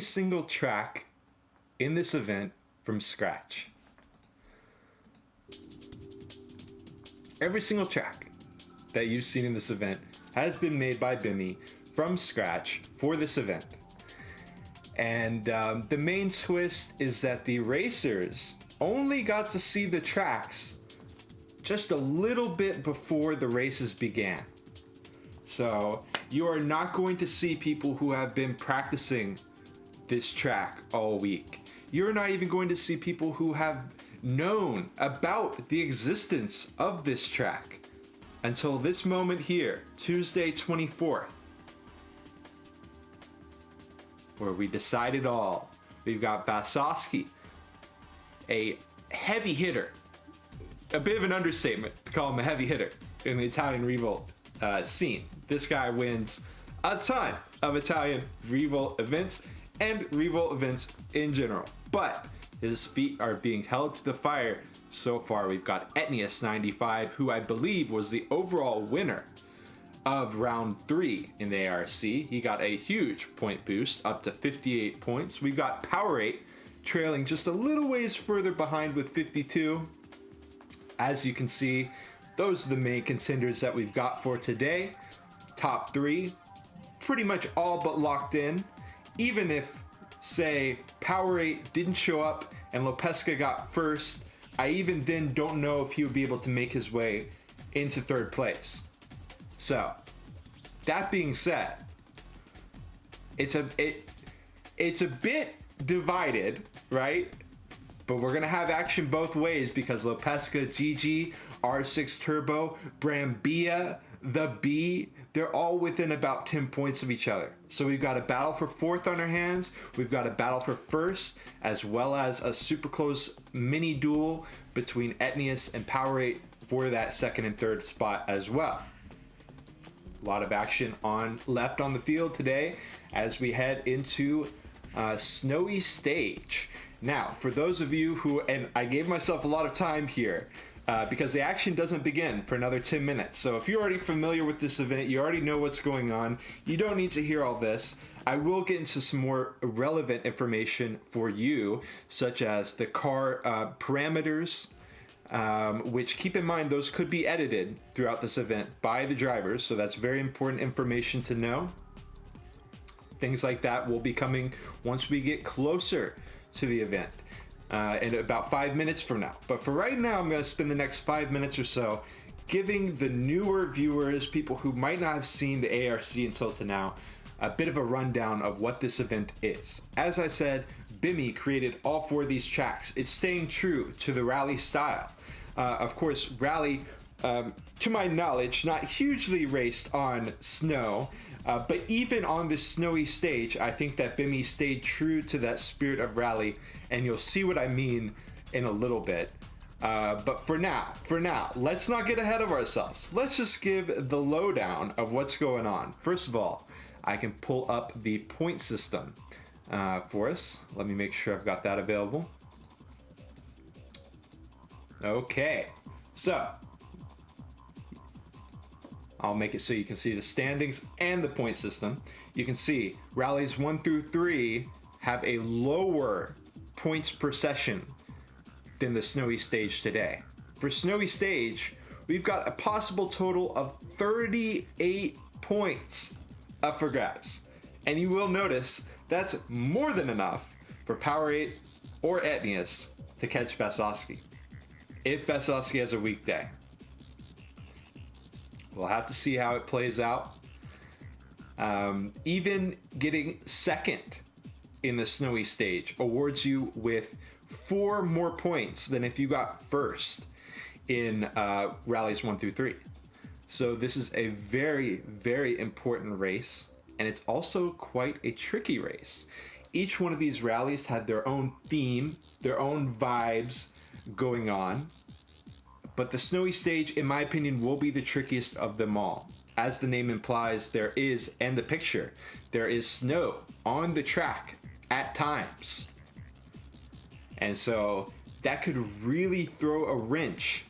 single track in this event from scratch. Every single track that you've seen in this event has been made by Bimmy from scratch for this event. And the main twist is that the racers only got to see the tracks just a little bit before the races began. So you are not going to see people who have been practicing this track all week. You're not even going to see people who have known about the existence of this track until this moment here, Tuesday 24th, where we decide it all. We've got Vasosky, a heavy hitter, a bit of an understatement to call him a heavy hitter in the Italian Revolt scene. This guy wins a ton of Italian Revolt events and Revolt events in general, but his feet are being held to the fire so far. We've got Etnius 95, who I believe was the overall winner of round 3 in the ARC. He got a huge point boost up to 58 points. We've got Powerade trailing just a little ways further behind with 52. As you can see, those are the main contenders that we've got for today. Top 3 pretty much all but locked in. Even if, say, Powerade didn't show up and Lopesca got first, I even then don't know if he would be able to make his way into third place. So, that being said, it's a bit divided, right? But we're gonna have action both ways because Lopesca, GG, R6 Turbo, Brambilla, the B, they're all within about 10 points of each other. So we've got a battle for 4th on our hands, we've got a battle for 1st, as well as a super close mini duel between Etnius and Powerade for that 2nd and 3rd spot as well. A lot of action left on the field today as we head into Snowy Stage. Now, for those of you who, and I gave myself a lot of time here, because the action doesn't begin for another 10 minutes. So if you're already familiar with this event, you already know what's going on, you don't need to hear all this. I will get into some more relevant information for you, such as the car parameters, which, keep in mind, those could be edited throughout this event by the drivers, so that's very important information to know. Things like that will be coming once we get closer to the event. In about 5 minutes from now. But for right now, I'm going to spend the next 5 minutes or so giving the newer viewers, people who might not have seen the ARC until to now, a bit of a rundown of what this event is. As I said, Bimmy created all 4 of these tracks. It's staying true to the rally style. Of course, rally, to my knowledge, not hugely raced on snow, but even on this snowy stage, I think that Bimmy stayed true to that spirit of rally, and you'll see what I mean in a little bit. But for now, let's not get ahead of ourselves. Let's just give the lowdown of what's going on. First of all, I can pull up the point system for us. Let me make sure I've got that available. Okay, so I'll make it so you can see the standings and the point system. You can see rallies 1 through 3 have a lower points per session than the Snowy Stage today. For Snowy Stage, we've got a possible total of 38 points up for grabs. And you will notice that's more than enough for Powerade or Etnius to catch Vasosky, if Vasosky has a weak day. We'll have to see how it plays out. Even getting 2nd in the Snowy Stage awards you with 4 more points than if you got 1st in rallies 1 through 3. So this is a very, very important race, and it's also quite a tricky race. Each one of these rallies had their own theme, their own vibes going on. But the Snowy Stage, in my opinion, will be the trickiest of them all. As the name implies, there is, and the picture, there is snow on the track at times. And so that could really throw a wrench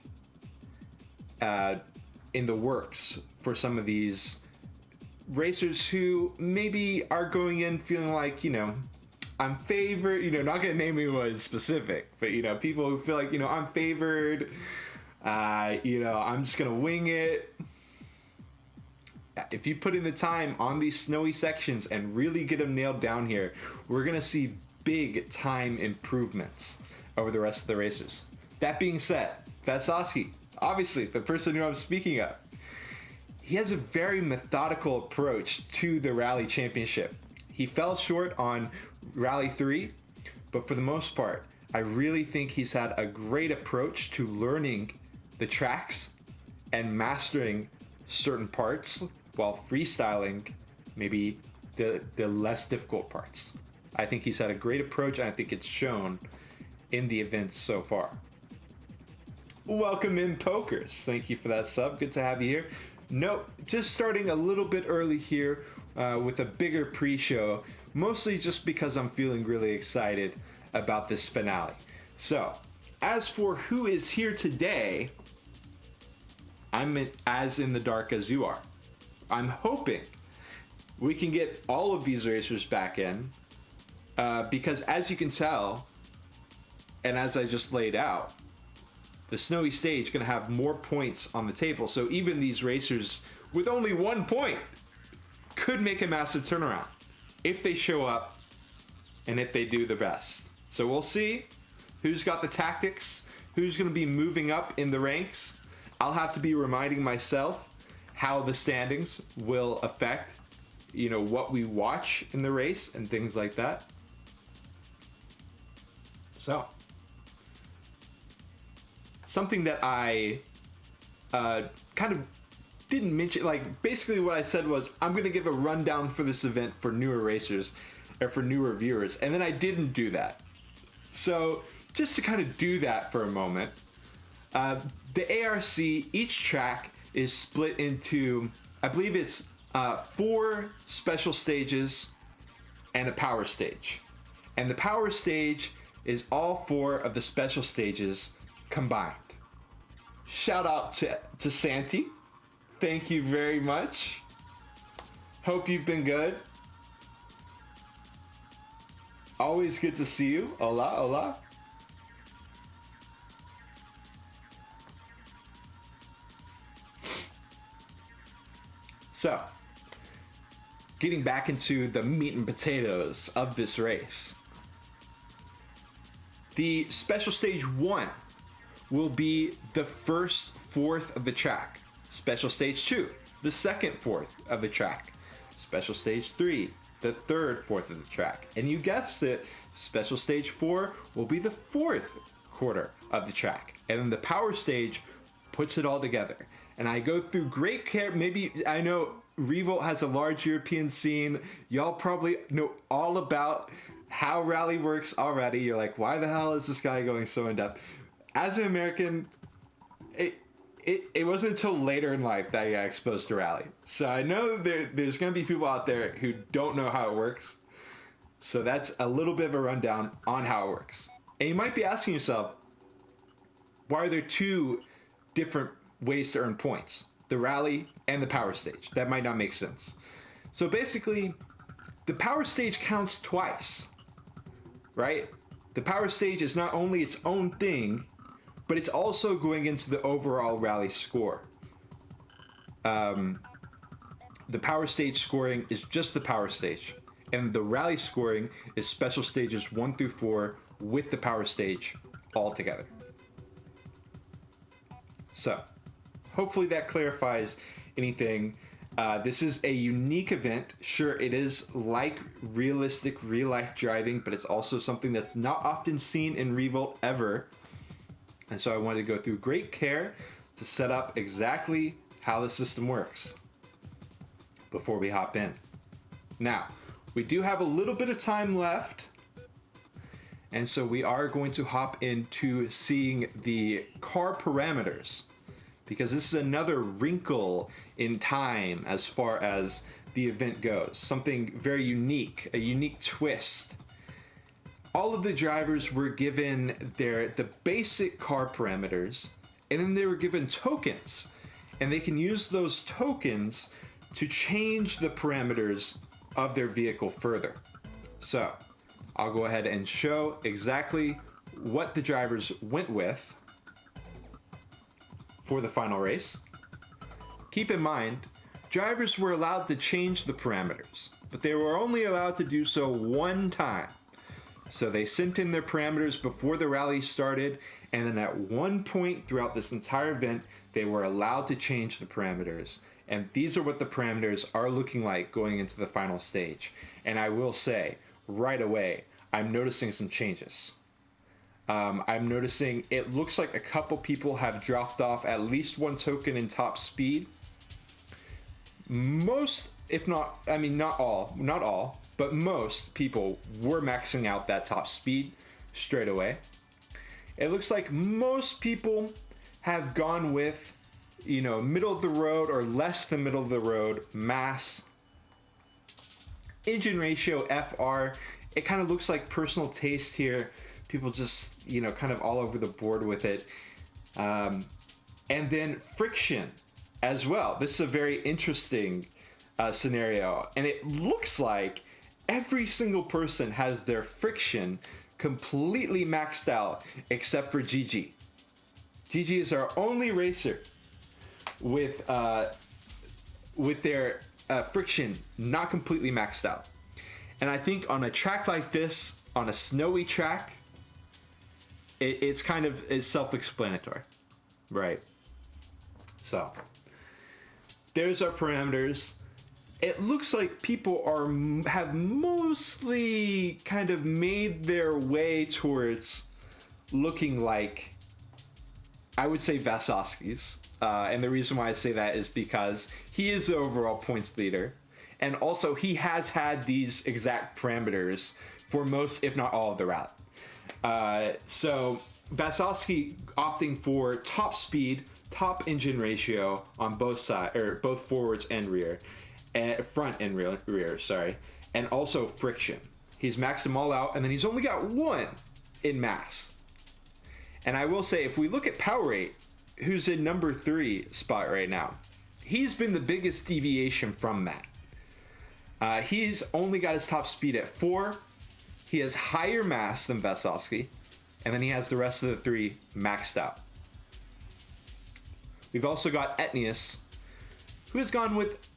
in the works for some of these racers who maybe are going in feeling like, you know, I'm favored, not gonna name anyone specific, but people who feel like, I'm favored, I'm just gonna wing it. If you put in the time on these snowy sections and really get them nailed down here, we're gonna see big time improvements over the rest of the racers. That being said, Fasowski, obviously the person who I'm speaking of, he has a very methodical approach to the Rally Championship. He fell short on Rally 3, but for the most part, I really think he's had a great approach to learning the tracks and mastering certain parts while freestyling maybe the less difficult parts. I think he's had a great approach, and I think it's shown in the events so far. Welcome in, Pokers. Thank you for that sub. Good to have you here. Nope, just starting a little bit early here with a bigger pre-show, mostly just because I'm feeling really excited about this finale. So, as for who is here today, I'm as in the dark as you are. I'm hoping we can get all of these racers back in because, as you can tell, and as I just laid out, the snowy stage going to have more points on the table. So even these racers with only 1 point could make a massive turnaround if they show up and if they do their best. So we'll see who's got the tactics, who's going to be moving up in the ranks. I'll have to be reminding myself how the standings will affect, what we watch in the race and things like that. So, something that I kind of didn't mention, basically what I said was I'm going to give a rundown for this event for newer racers or for newer viewers, and then I didn't do that. So just to kind of do that for a moment, the ARC, each track is split into, I believe it's 4 special stages and a power stage. And the power stage is all 4 of the special stages combined. Shout out to Santi. Thank you very much. Hope you've been good. Always good to see you. Hola, hola. So, getting back into the meat and potatoes of this race. The special stage 1 will be the first fourth of the track. Special stage 2, the second fourth of the track. Special stage 3, the third fourth of the track. And you guessed it, special stage 4 will be the fourth quarter of the track. And then the power stage puts it all together. And I go through great care. Maybe, I know Revolt has a large European scene. Y'all probably know all about how Rally works already. You're like, why the hell is this guy going so in depth? As an American, it wasn't until later in life that I got exposed to Rally. So I know there's going to be people out there who don't know how it works. So that's a little bit of a rundown on how it works. And you might be asking yourself, why are there 2 different ways to earn points? The Rally and the power stage. That might not make sense. So basically, the power stage counts twice, right? The power stage is not only its own thing, but it's also going into the overall Rally score. The power stage scoring is just the power stage, and the Rally scoring is special stages 1 through 4 with the power stage all together. So, hopefully that clarifies anything. This is a unique event. Sure, it is like realistic real-life driving, but it's also something that's not often seen in Revolt ever. And so I wanted to go through great care to set up exactly how the system works before we hop in. Now, we do have a little bit of time left, and so we are going to hop into seeing the car parameters, because this is another wrinkle in time as far as the event goes. Something very unique, a unique twist. All of the drivers were given the basic car parameters, and then they were given tokens, and they can use those tokens to change the parameters of their vehicle further. So, I'll go ahead and show exactly what the drivers went with for the final race. Keep in mind, drivers were allowed to change the parameters, but they were only allowed to do so one time. So they sent in their parameters before the rally started, and then at one point throughout this entire event, they were allowed to change the parameters. And these are what the parameters are looking like going into the final stage. And I will say, right away, I'm noticing some changes. I'm noticing it looks like a couple people have dropped off at least one token in top speed. Most, if not, I mean, not all, but most people were maxing out that top speed straight away. It looks like most people have gone with, middle of the road or less than middle of the road mass. Engine ratio FR, it kind of looks like personal taste here. People just, kind of all over the board with it. And then friction as well. This is a very interesting scenario. And it looks like every single person has their friction completely maxed out except for GG. GG is our only racer with their friction not completely maxed out. And I think on a track like this, on a snowy track, it's kind of self-explanatory, right? So there's our parameters. It looks like people have mostly kind of made their way towards looking like, I would say, Vasowski's. And the reason why I say that is because he is the overall points leader. And also he has had these exact parameters for most, if not all, of the route. So Vasowski opting for top speed, top engine ratio on both sides, or both forwards and rear, front and rear, sorry, and also friction. He's maxed them all out, and then he's only got one in mass. And I will say, if we look at power rate, who's in number 3 spot right now, he's been the biggest deviation from that. He's only got his top speed at 4. He has higher mass than Vasowski, and then he has the rest of the 3 maxed out. We've also got Etnius, who has gone with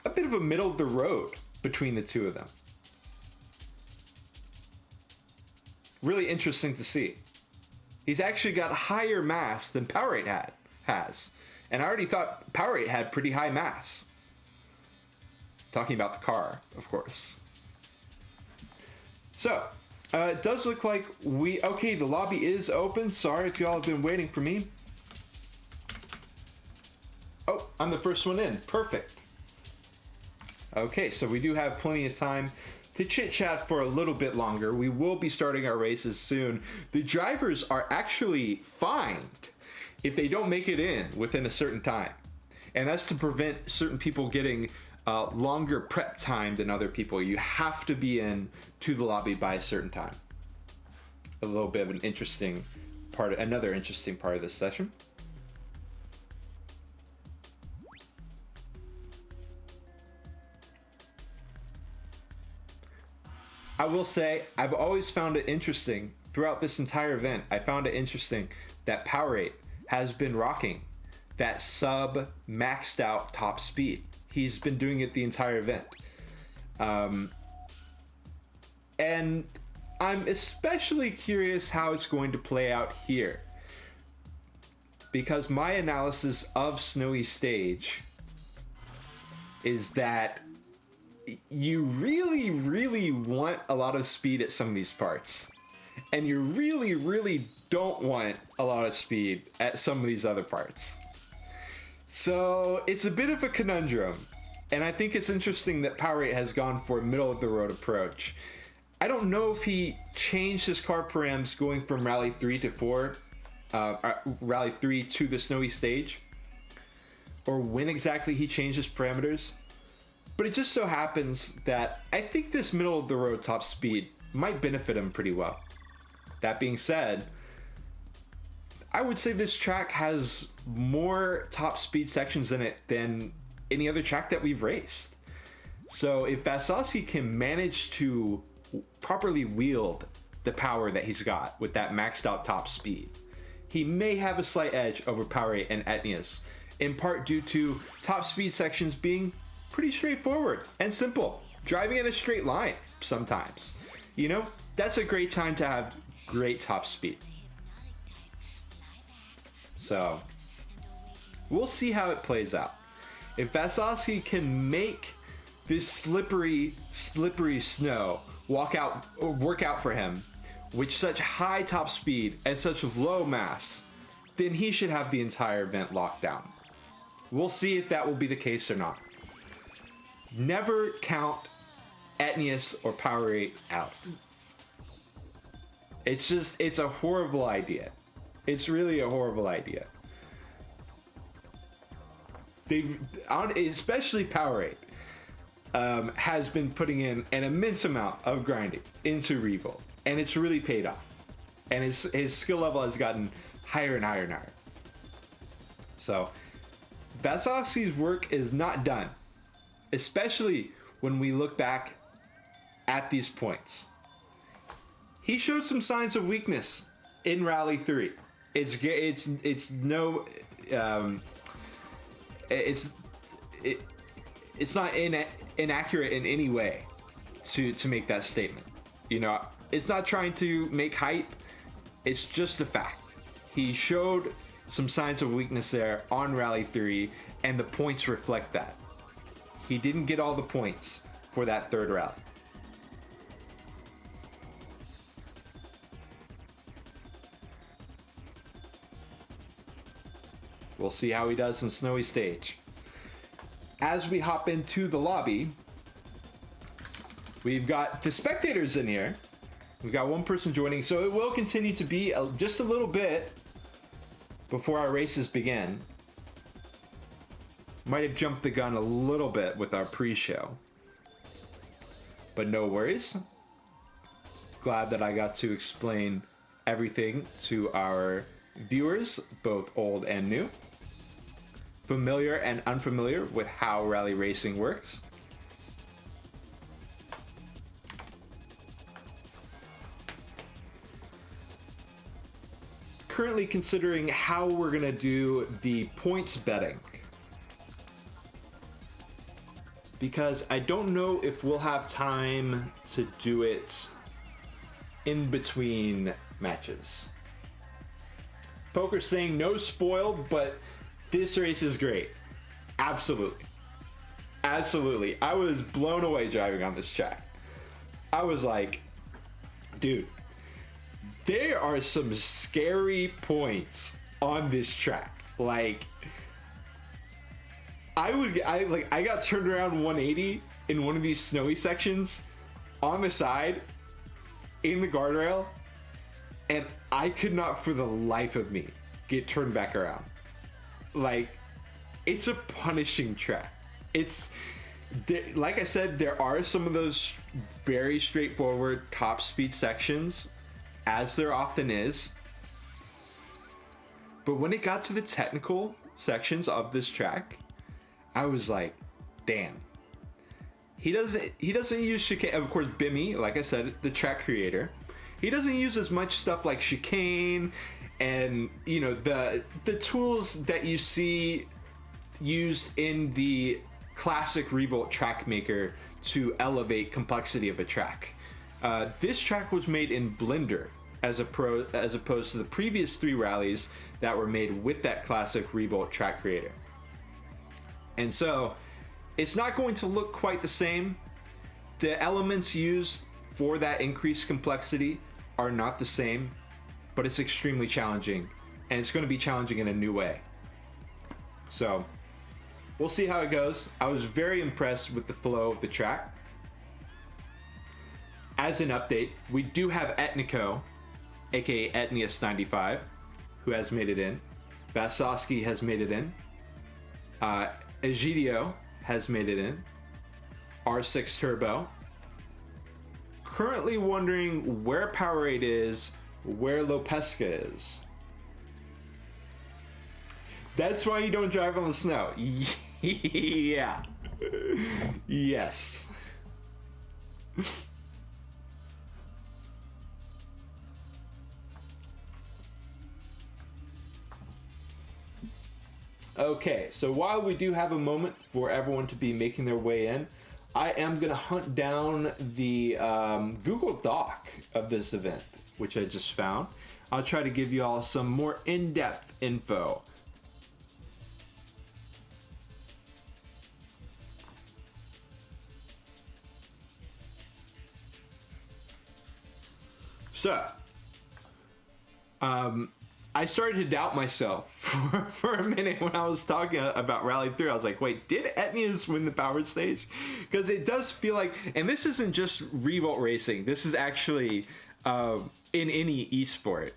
a bit of a middle of the road between the two of them. Really interesting to see. He's actually got higher mass than Powerade has. And I already thought Powerade had pretty high mass. Talking about the car, of course. So, it does look like okay, the lobby is open. Sorry if y'all have been waiting for me. Oh, I'm the first one in. Perfect. Okay, so we do have plenty of time to chit-chat for a little bit longer. We will be starting our races soon. The drivers are actually fined if they don't make it in within a certain time. And that's to prevent certain people getting longer prep time than other people. You have to be in to the lobby by a certain time. A little bit of an interesting part, another interesting part of this session. I will say, I've always found it interesting throughout this entire event. I found it interesting that Powerade has been rocking that sub maxed out top speed. He's been doing it the entire event. And I'm especially curious how it's going to play out here, because my analysis of Snowy Stage is that you really, really want a lot of speed at some of these parts, and you really, really don't want a lot of speed at some of these other parts. So it's a bit of a conundrum, and I think it's interesting that Powerade has gone for a middle of the road approach. I don't know if he changed his car params going from Rally 3 to 4, Rally 3 to the Snowy Stage, or when exactly he changed his parameters. But it just so happens that I think this middle of the road top speed might benefit him pretty well. That being said, I would say this track has more top speed sections in it than any other track that we've raced. So if Vasowski can manage to properly wield the power that he's got with that maxed out top speed, he may have a slight edge over Powerade and Etnius, in part due to top speed sections being pretty straightforward and simple, driving in a straight line sometimes. You know, that's a great time to have great top speed. So, we'll see how it plays out. If Vasovsky can make this slippery snow work out for him with such high top speed and such low mass, then he should have the entire event locked down. We'll see if that will be the case or not. Never count Etnius or Powerade out. It's a horrible idea. It's really a horrible idea. Especially Powerade, has been putting in an immense amount of grinding into Revolt, and it's really paid off. And his skill level has gotten higher and higher and higher. So, Vasovsky's work is not done, especially when we look back at these points. He showed some signs of weakness in Rally 3. It's not inaccurate in any way to make that statement. You know, it's not trying to make hype. It's just a fact. He showed some signs of weakness there on Rally 3, and the points reflect that. He didn't get all the points for that third rally. We'll see how he does in Snowy Stage. As we hop into the lobby, we've got the spectators in here. We've got one person joining, so it will continue to be just a little bit before our races begin. Might have jumped the gun a little bit with our pre-show, but no worries. Glad that I got to explain everything to our viewers, both old and new, familiar and unfamiliar with how rally racing works. Currently considering how we're gonna do the points betting, because I don't know if we'll have time to do it in between matches. Poker saying no spoiled, but this race is great. Absolutely. Absolutely. I was blown away driving on this track. I was like, dude, there are some scary points on this track. Like, I got turned around 180 in one of these snowy sections on the side in the guardrail, and I could not for the life of me get turned back around. Like, it's a punishing track. It's, like I said, there are some of those very straightforward top speed sections, as there often is. But when it got to the technical sections of this track, I was like, damn. He doesn't use chicane. Of course, Bimmy, like I said, the track creator, he doesn't use as much stuff like chicane and, you know, the tools that you see used in the classic Revolt track maker to elevate complexity of a track. This track was made in Blender as opposed to the previous 3 rallies that were made with that classic Revolt track creator. And so it's not going to look quite the same. The elements used for that increased complexity are not the same, but it's extremely challenging, and it's going to be challenging in a new way. So we'll see how it goes. I was very impressed with the flow of the track. As an update, we do have Etnico, aka Etnius95, who has made it in. Vasovsky has made it in. Egidio has made it in. R6 Turbo. Currently wondering where Powerade is, where Lopesca is. That's why you don't drive on the snow. Yeah. Yes. Okay, so while we do have a moment for everyone to be making their way in, I am going to hunt down the Google Doc of this event, which I just found. I'll try to give you all some more in-depth info. So, I started to doubt myself for a minute when I was talking about Rally 3. I was like, wait, did Etnius win the power stage? Because it does feel like, and this isn't just Revolt Racing, this is actually in any esport.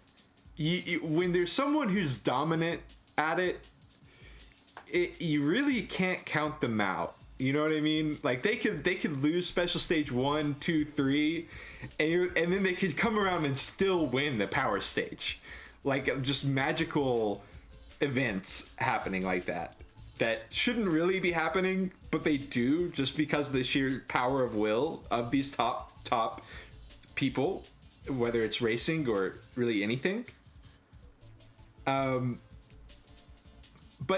When there's someone who's dominant at it, you really can't count them out. You know what I mean? Like they could lose special stage 1, 2, 3, and then they could come around and still win the power stage. Like just magical events happening like that shouldn't really be happening, but they do just because of the sheer power of will of these top people, whether it's racing or really anything. But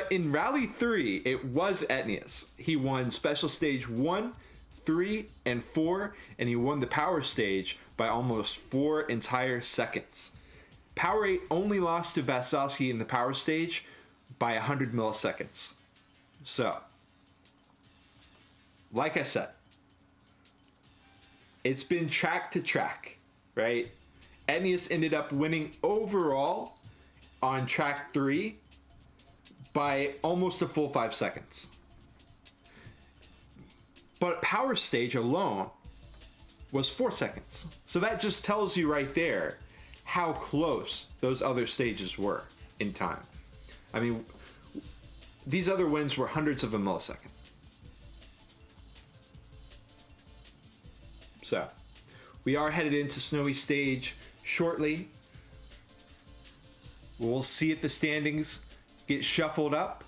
in Rally 3, it was Etnius. He won Special Stage 1, 3, and 4, and he won the Power Stage by almost 4 entire seconds. Power 8 only lost to Vasovsky in the Power Stage by 100 milliseconds. So, like I said, it's been track to track, right? Etnius ended up winning overall on track 3 by almost a full 5 seconds. But Power Stage alone was 4 seconds. So that just tells you right there how close those other stages were in time. I mean, these other wins were hundreds of a millisecond. So, we are headed into Snowy Stage shortly. We'll see if the standings get shuffled up,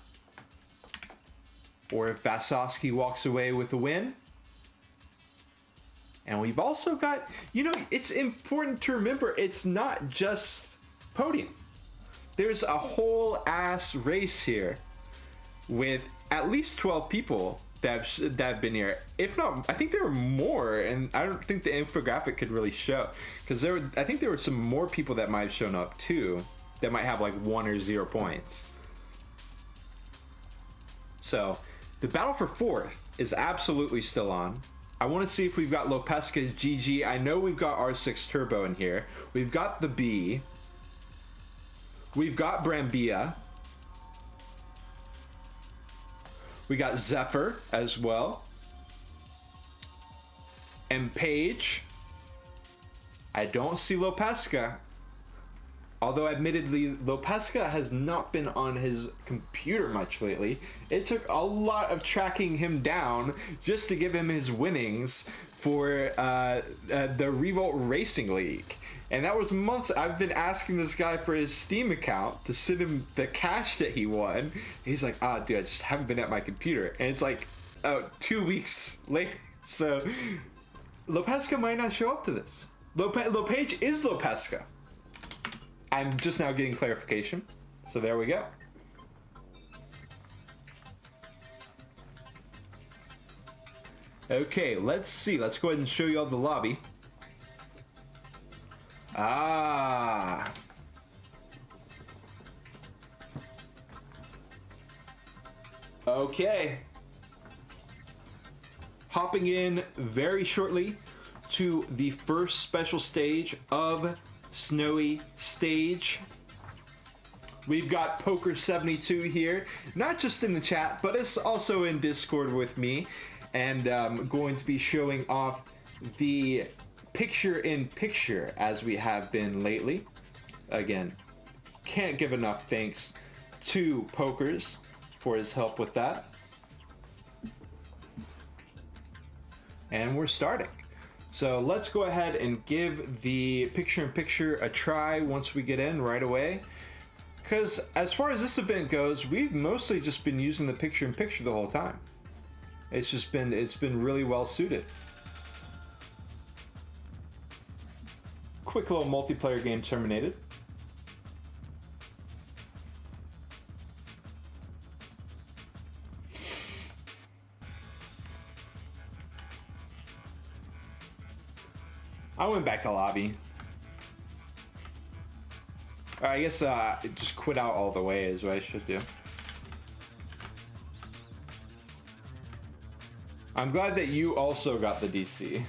or if Vasovsky walks away with a win. And we've also got, it's important to remember, it's not just podium. There's a whole ass race here with at least 12 people that have been here. If not, I think there were more, and I don't think the infographic could really show, because I think there were some more people that might have shown up too, that might have like 1 or 0 points. So, the battle for 4th is absolutely still on. I want to see if we've got Lopesca GG. I know we've got R6 Turbo in here. We've got the B. We've got Brambilla. We got Zephyr as well. And Paige. I don't see Lopesca. Although admittedly, Lopesca has not been on his computer much lately. It took a lot of tracking him down just to give him his winnings for the Revolt Racing League. And that was months. I've been asking this guy for his Steam account to send him the cash that he won. He's like, dude, I just haven't been at my computer. And it's like 2 weeks later. So Lopesca might not show up to this. Lopage is Lopesca. I'm just now getting clarification. So there we go. Okay, let's see. Let's go ahead and show you all the lobby. Okay. Hopping in very shortly to the first special stage of Snowy Stage. We've got Poker72 here, not just in the chat, but it's also in Discord with me, and going to be showing off the picture-in-picture as we have been lately. Again, can't give enough thanks to Pokers for his help with that. And we're starting. So let's go ahead and give the picture-in-picture a try once we get in right away. Because as far as this event goes, we've mostly just been using the picture-in-picture the whole time. It's been really well suited. Quick little multiplayer game terminated. went back to lobby. I guess just quit out all the way is what I should do. I'm glad that you also got the DC.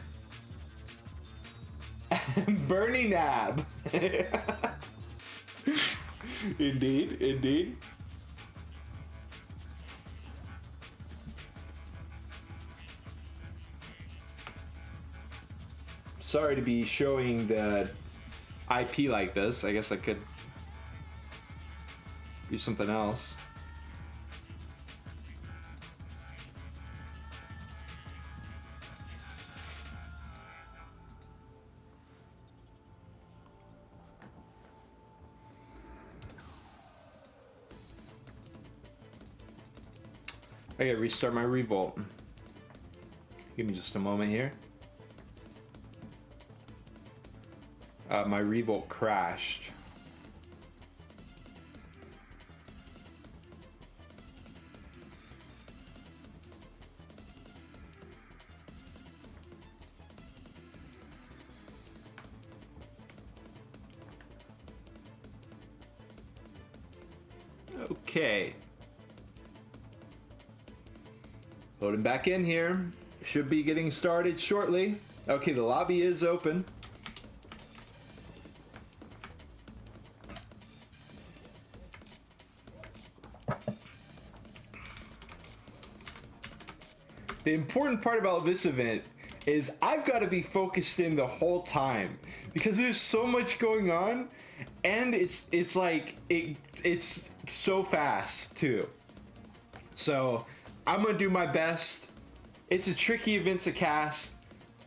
Bernie Nab. Indeed, indeed. Sorry to be showing the IP like this. I guess I could do something else. I gotta restart my Revolt. Give me just a moment here. My Revolt crashed. Okay. Loading back in here. Should be getting started shortly. Okay, the lobby is open. The important part about this event is I've got to be focused in the whole time because there's so much going on, and it's like it's so fast too. So I'm gonna do my best. It's a tricky event to cast,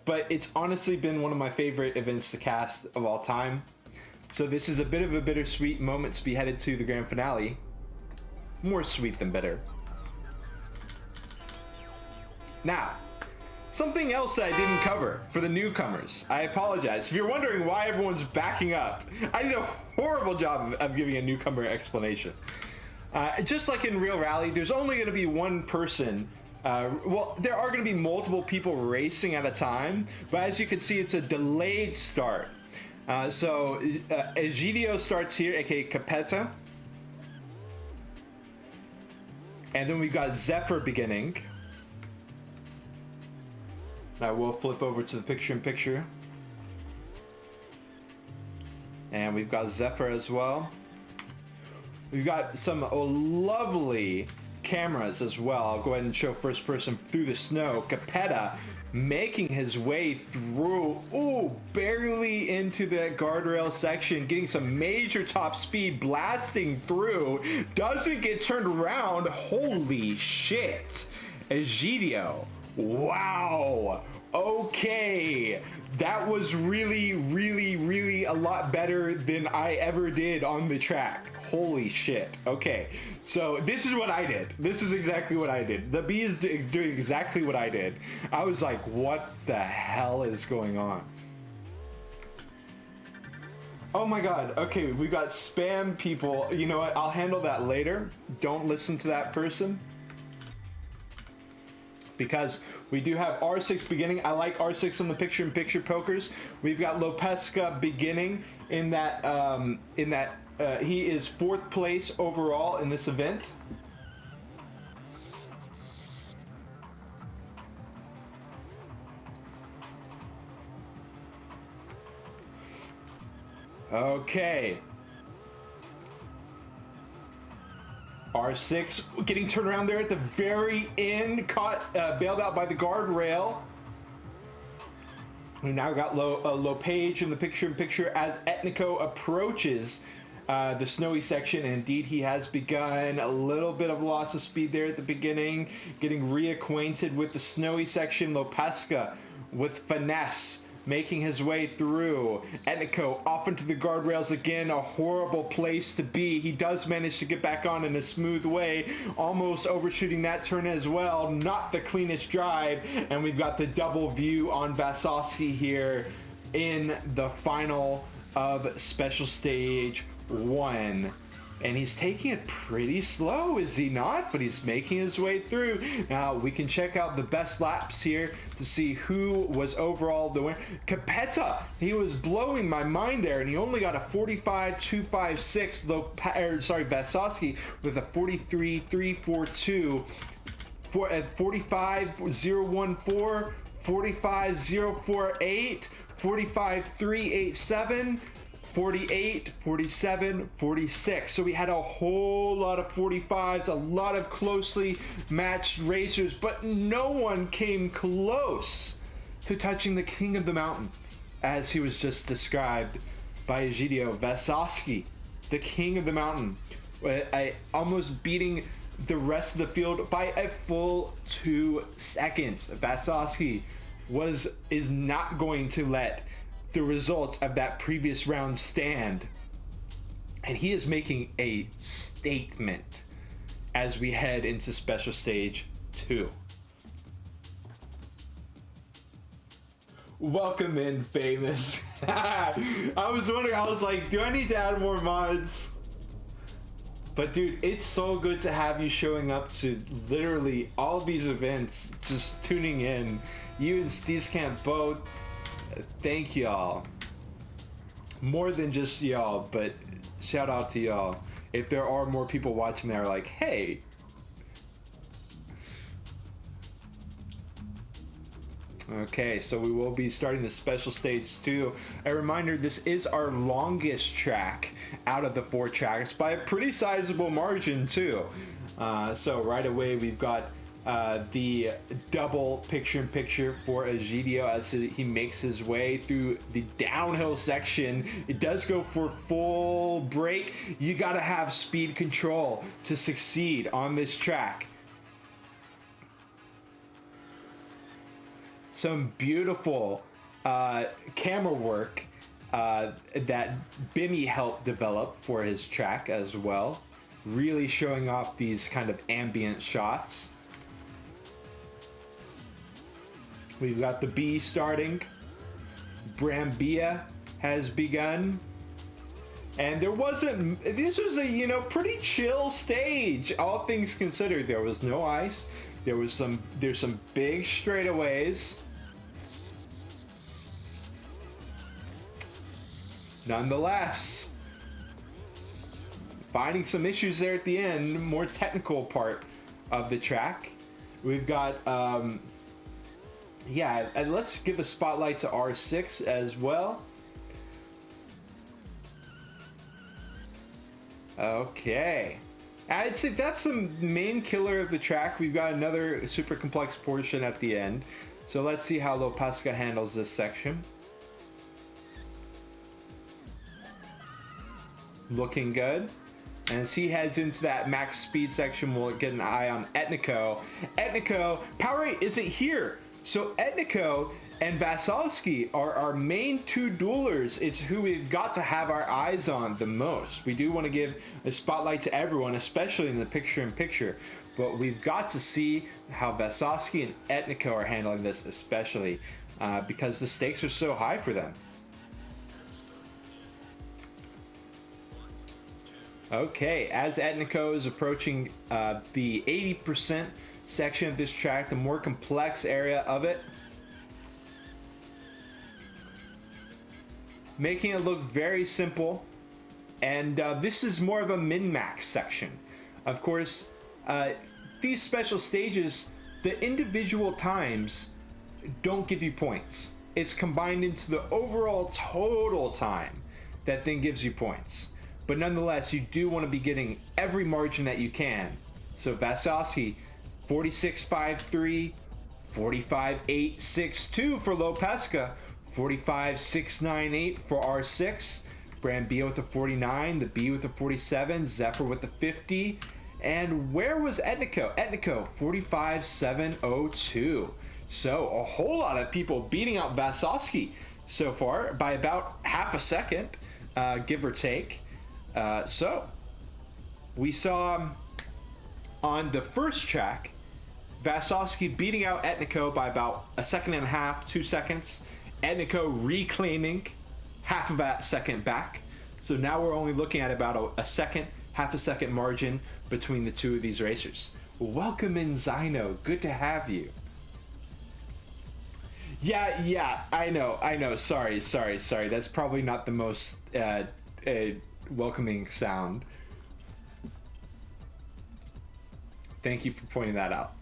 but it's honestly been one of my favorite events to cast of all time. So this is a bit of a bittersweet moment to be headed to the grand finale. More sweet than bitter. Now, something else that I didn't cover for the newcomers. I apologize. If you're wondering why everyone's backing up, I did a horrible job of giving a newcomer explanation. Just like in Real Rally, there's only going to be one person. Well, there are going to be multiple people racing at a time, but as you can see, it's a delayed start. So Egidio starts here, aka Capetta. And then we've got Zephyr beginning. I will flip over to the picture-in-picture. And we've got Zephyr as well. We've got some lovely cameras as well. I'll go ahead and show first person through the snow. Capetta making his way through, barely into that guardrail section, getting some major top speed, blasting through, doesn't get turned around. Holy shit. Egidio. Wow. Okay. That was really a lot better than I ever did on the track. Holy shit. Okay. So this is what I did. This is exactly what I did. The bee is doing exactly what I did. I was like, what the hell is going on? Oh my god. Okay, we got spam people. You know what? I'll handle that later. Don't listen to that person. Because we do have R6 beginning. I like R6 on the picture-in-picture pokers. We've got Lopesca beginning in that he is 4th place overall in this event. Okay. R6 getting turned around there at the very end, caught, bailed out by the guardrail. We now got Lopage in the picture-in-picture as Etnico approaches the snowy section. And indeed, he has begun. A little bit of loss of speed there at the beginning, getting reacquainted with the snowy section. Lopesca with finesse, making his way through. Etnico off into the guardrails again, a horrible place to be. He does manage to get back on in a smooth way, almost overshooting that turn as well. Not the cleanest drive, and we've got the double view on Vasovsky here in the final of Special Stage 1. And he's taking it pretty slow, is he not? But he's making his way through. Now, we can check out the best laps here to see who was overall the winner. Capetta, he was blowing my mind there, and he only got a 45.256, though, Vasosky with a 43.342 at 45.014, 45.048, 45.387, 48, 47, 46. So we had a whole lot of 45s, a lot of closely matched racers, but no one came close to touching the king of the mountain, as he was just described by Egidio Vasosky, the king of the mountain, almost beating the rest of the field by a full 2 seconds. Vasosky is not going to let the results of that previous round stand, and he is making a statement as we head into special stage 2. Welcome in, Famous. I was wondering, I was like, do I need to add more mods? But dude, it's so good to have you showing up to literally all of these events, just tuning in. You and Steezcamp both. Thank y'all. More than just y'all, but shout out to y'all. If there are more people watching that are like, hey. Okay, so we will be starting the special stage 2. A reminder, this is our longest track out of the 4 tracks by a pretty sizable margin too. So right away we've got the double picture-in-picture for Egidio as he makes his way through the downhill section. It does go for full brake. You gotta have speed control to succeed on this track. Some beautiful camera work that Bimmy helped develop for his track as well. Really showing off these kind of ambient shots. We've got the B starting. Brambilla has begun. And this was a, pretty chill stage, all things considered. There was no ice. There's some big straightaways. Nonetheless, finding some issues there at the end, more technical part of the track. We've got, and let's give a spotlight to R6 as well. Okay. I'd say that's the main killer of the track. We've got another super complex portion at the end. So let's see how Lopesca handles this section. Looking good. And as he heads into that max speed section, we'll get an eye on Etnico. Etnico, Powerade isn't here. So Etnico and Vasosky are our main 2 duelers. It's who we've got to have our eyes on the most. We do want to give a spotlight to everyone, especially in the picture-in-picture. But we've got to see how Vasosky and Etnico are handling this, especially because the stakes are so high for them. Okay, as Etnico is approaching the 80% section of this track, the more complex area of it, making it look very simple, and this is more of a min-max section. Of course, these special stages, the individual times don't give you points. It's combined into the overall total time that then gives you points. But nonetheless, you do want to be getting every margin that you can. So Vasosky, 46.53, 45.862 for Lopesca, 45.698 for R6, Brambilla with the 49, the B with the 47, Zephyr with the 50, and where was Etnico? Etnico, 45.702. So a whole lot of people beating out Vasosky so far by about half a second, give or take. So we saw on the first track Vasosky beating out Etnico by about a second and a half, 2 seconds. Etnico reclaiming half of that second back. So now we're only looking at about a second half a second margin between the two of these racers. Welcome in, Zyno. Good to have you. Yeah, I know. Sorry. That's probably not the most welcoming sound. Thank you for pointing that out.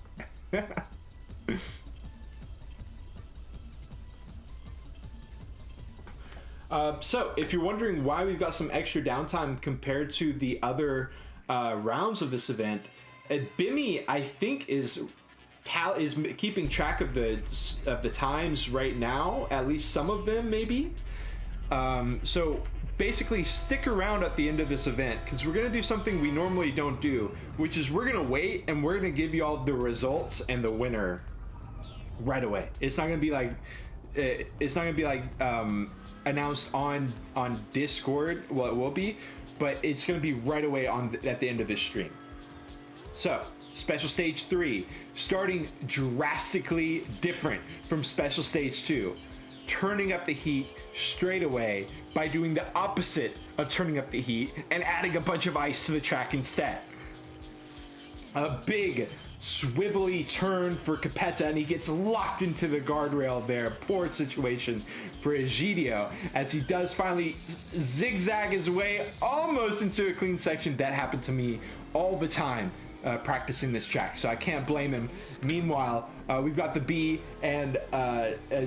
So, if you're wondering why we've got some extra downtime compared to the other rounds of this event, Bimmy, I think, is keeping track of the times right now. At least some of them, maybe. So basically, stick around at the end of this event because we're gonna do something we normally don't do, which is we're gonna wait and we're gonna give you all the results and the winner right away. It's not gonna be like announced on Discord. Well, it will be, but it's gonna be right away at the end of this stream. So, Special Stage 3, starting drastically different from Special Stage 2, turning up the heat straight away by doing the opposite of turning up the heat and adding a bunch of ice to the track instead. A big swivelly turn for Capetta, and he gets locked into the guardrail there. Poor situation for Egidio as he does finally zigzag his way almost into a clean section. That happened to me all the time practicing this track, so I can't blame him. Meanwhile, we've got the B, and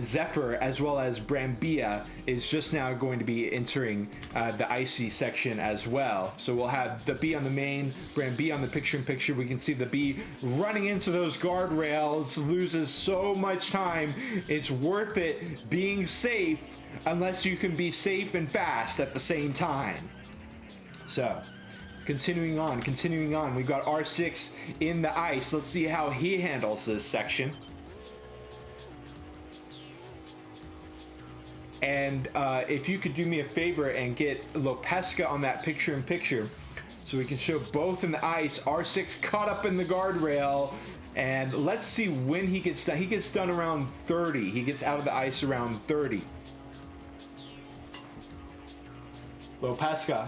Zephyr as well as Brambilla is just now going to be entering the icy section as well. So we'll have the B on the main, Brambilla on the picture-in-picture. We can see the B running into those guardrails, loses so much time. It's worth it being safe unless you can be safe and fast at the same time. So Continuing on, we've got R6 in the ice. Let's see how he handles this section. And if you could do me a favor and get Lopesca on that picture-in-picture so we can show both in the ice. R6 caught up in the guardrail, and let's see when he gets done. He gets done around 30. He gets out of the ice around 30. Lopesca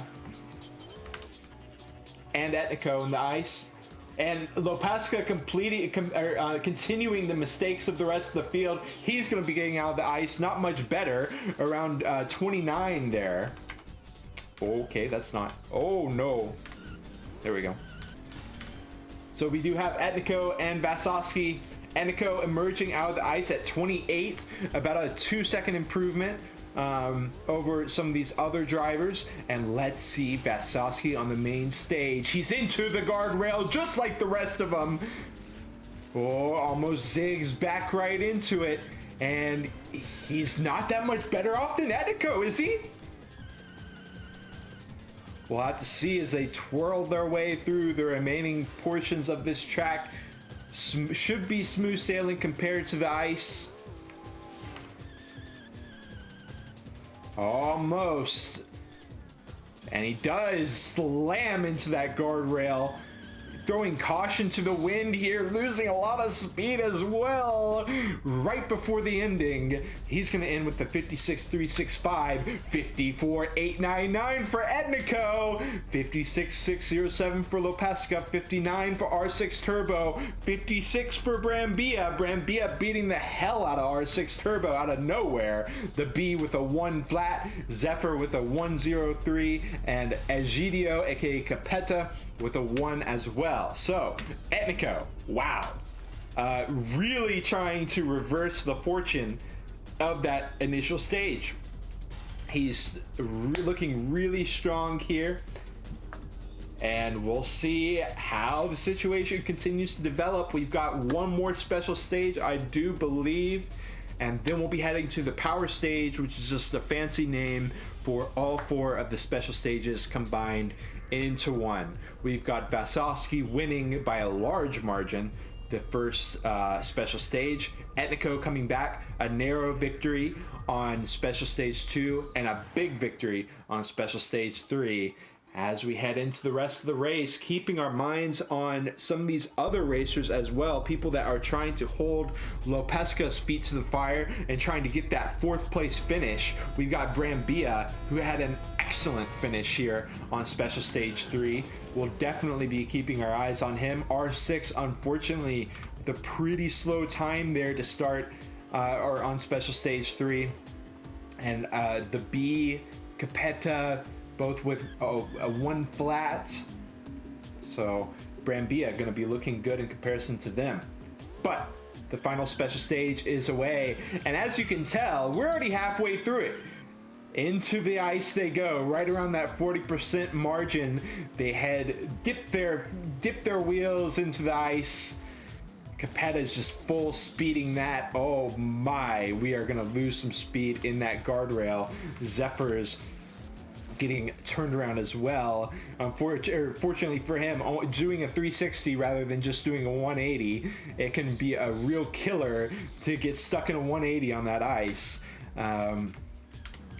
and Etnico in the ice, and Lopesca continuing the mistakes of the rest of the field. He's going to be getting out of the ice not much better, around 29 there. Okay, that's not, oh no, there we go. So we do have Etnico and Vasovsky. Etnico emerging out of the ice at 28, about a 2-second improvement over some of these other drivers. And let's see Vasovsky on the main stage. He's into the guardrail just like the rest of them. Oh, almost zigs back right into it. And he's not that much better off than Etnico, is he? We'll have to see as they twirl their way through the remaining portions of this track. Should be smooth sailing compared to the ice. Almost. And he does slam into that guardrail, throwing caution to the wind here, losing a lot of speed as well. Right before the ending, he's going to end with the 56.365, 54.899 for Etnico, 56.607 for Lopesca, 59 for R6 Turbo, 56 for Brambilla. Brambilla beating the hell out of R6 Turbo out of nowhere. The B with a 1 flat, Zephyr with a 103, and Egidio, aka Capetta, with a 1 as well. So, Etnico, wow. Really trying to reverse the fortune of that initial stage. He's looking really strong here. And we'll see how the situation continues to develop. We've got one more special stage, I do believe. And then we'll be heading to the power stage, which is just a fancy name for all 4 of the special stages combined into one. We've got Vasovsky winning by a large margin the first special stage. Etnico coming back, a narrow victory on special stage 2 and a big victory on special stage 3. As we head into the rest of the race, keeping our minds on some of these other racers as well, people that are trying to hold Lopesca's feet to the fire and trying to get that 4th place finish. We've got Brambilla, who had an excellent finish here on Special Stage 3. We'll definitely be keeping our eyes on him. R6, unfortunately, the pretty slow time there to start or on Special Stage 3. And the B, Capetta, both with a 1 flat. So Brambilla going to be looking good in comparison to them. But the final special stage is away. And as you can tell, we're already halfway through it. Into the ice they go, right around that 40% margin. They dip their wheels into the ice. Capetta's just full speeding that. Oh my, we are gonna lose some speed in that guardrail. Zephyr's getting turned around as well. Fortunately for him, doing a 360 rather than just doing a 180, it can be a real killer to get stuck in a 180 on that ice.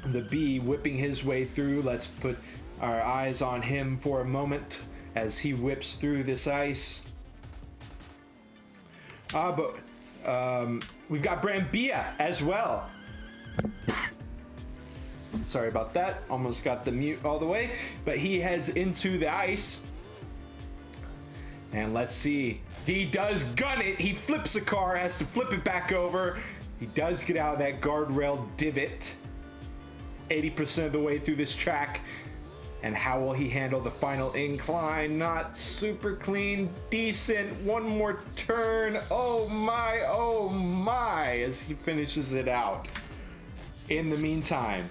The B whipping his way through. Let's put our eyes on him for a moment as he whips through this ice. But we've got Brambilla as well. Sorry about that. Almost got the mute all the way. But he heads into the ice. And let's see. He does gun it. He flips the car, has to flip it back over. He does get out of that guardrail divot. 80% of the way through this track. And how will he handle the final incline? Not super clean, decent. One more turn. Oh my, as he finishes it out. In the meantime,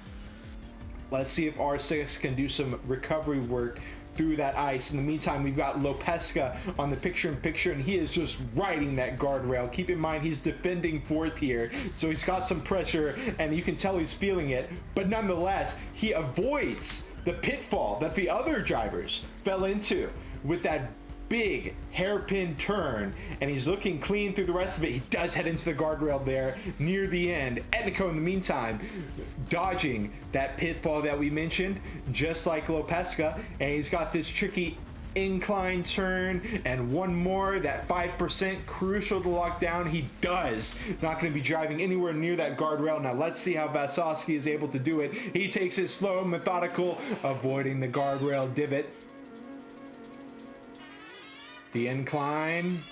let's see if R6 can do some recovery work through that ice. In the meantime, we've got Lopesca on the picture-in-picture, and he is just riding that guardrail. Keep in mind, he's defending fourth here, so he's got some pressure, and you can tell he's feeling it. But nonetheless, he avoids the pitfall that the other drivers fell into with that big hairpin turn, and he's looking clean through the rest of it. He does head into the guardrail there near the end. Etnico, in the meantime, dodging that pitfall that we mentioned, just like Lopesca, and he's got this tricky incline turn and one more, that 5% crucial to lock down. He does not going to be driving anywhere near that guardrail. Now let's see how Vasovsky is able to do it. He takes it slow, methodical, avoiding the guardrail divot. The incline,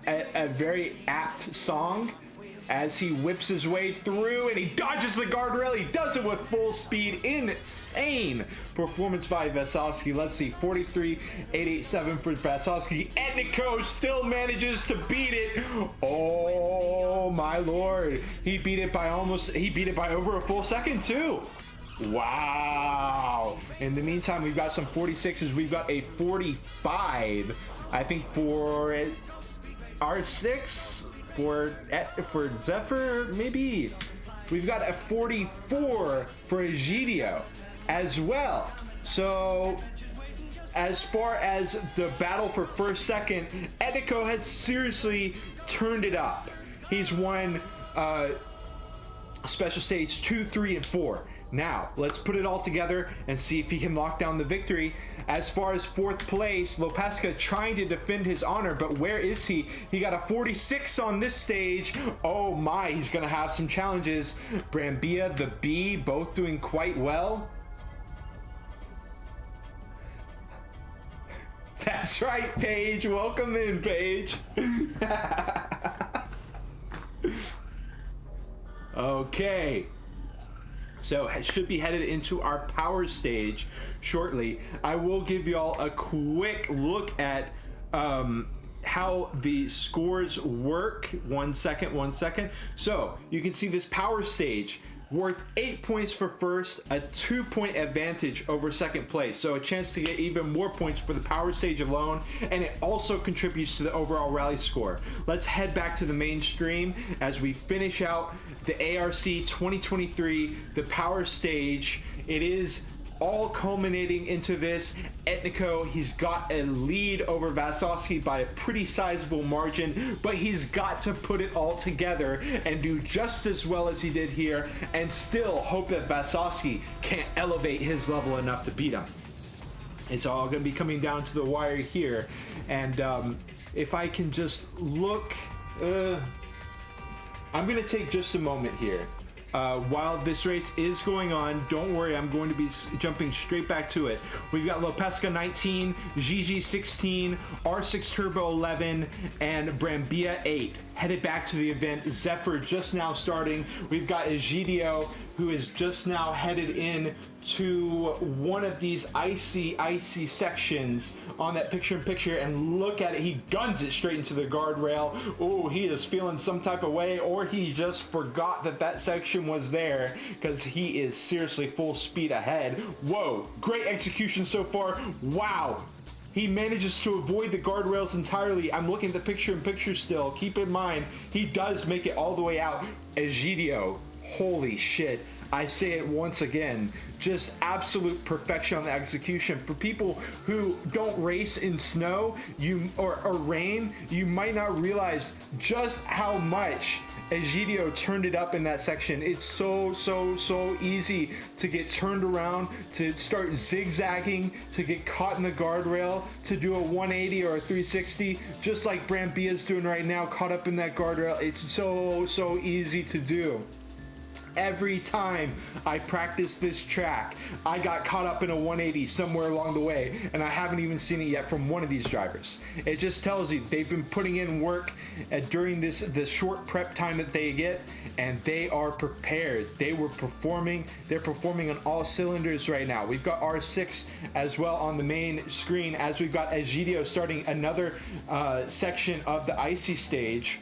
a very apt song as he whips his way through, and he dodges the guardrail. He does it with full speed. Insane performance by Vasovsky. Let's see, 43.887 for Vasovsky. Etnico still manages to beat it. Oh my lord, he beat it by over a full second too. Wow. In the meantime, we've got some 46s. We've got a 45, I think, for R6, for Zephyr, maybe. We've got a 44 for Egidio as well. So as far as the battle for first, second, Etnico has seriously turned it up. He's won Special Stage 2, 3, and 4. Now, let's put it all together and see if he can lock down the victory. As far as fourth place, Lopesca trying to defend his honor, but where is he? He got a 46 on this stage. Oh my, he's gonna have some challenges. Brambilla, the B, both doing quite well. That's right, Paige. Welcome in, Paige. Okay. So it should be headed into our power stage shortly. I will give y'all a quick look at how the scores work. One second. So you can see this power stage worth 8 points for first, a 2-point advantage over second place. So a chance to get even more points for the power stage alone, and it also contributes to the overall rally score. Let's head back to the mainstream as we finish out the ARC 2023, the power stage. It is all culminating into this. Etnico, he's got a lead over Vasovsky by a pretty sizable margin, but he's got to put it all together and do just as well as he did here, and still hope that Vasovsky can't elevate his level enough to beat him. It's all going to be coming down to the wire here, and if I can just look, I'm going to take just a moment here while this race is going on, don't worry, I'm going to be jumping straight back to it. We've got Lopesca 19, GG 16, R6 Turbo 11, and Brambilla 8 headed back to the event. Zephyr just now starting. We've got Egidio, who is just now headed in to one of these icy sections on that picture-in-picture, and look at it, he guns it straight into the guardrail. Oh, he is feeling some type of way, or he just forgot that section was there, because he is seriously full speed ahead. Whoa, great execution so far. Wow, he manages to avoid the guardrails entirely. I'm looking at the picture-in-picture still. Keep in mind, he does make it all the way out. Egidio, holy shit. I say it once again, just absolute perfection on the execution. For people who don't race in snow or rain, you might not realize just how much Egidio turned it up in that section. It's so easy to get turned around, to start zigzagging, to get caught in the guardrail, to do a 180 or a 360, just like Brambilla's doing right now, caught up in that guardrail. It's so easy to do. Every time I practice this track, I got caught up in a 180 somewhere along the way, and I haven't even seen it yet from one of these drivers. It just tells you they've been putting in work during this short prep time that they get, and they are prepared. They're performing on all cylinders right now. We've got R6 as well on the main screen, as we've got Egidio starting another section of the icy stage.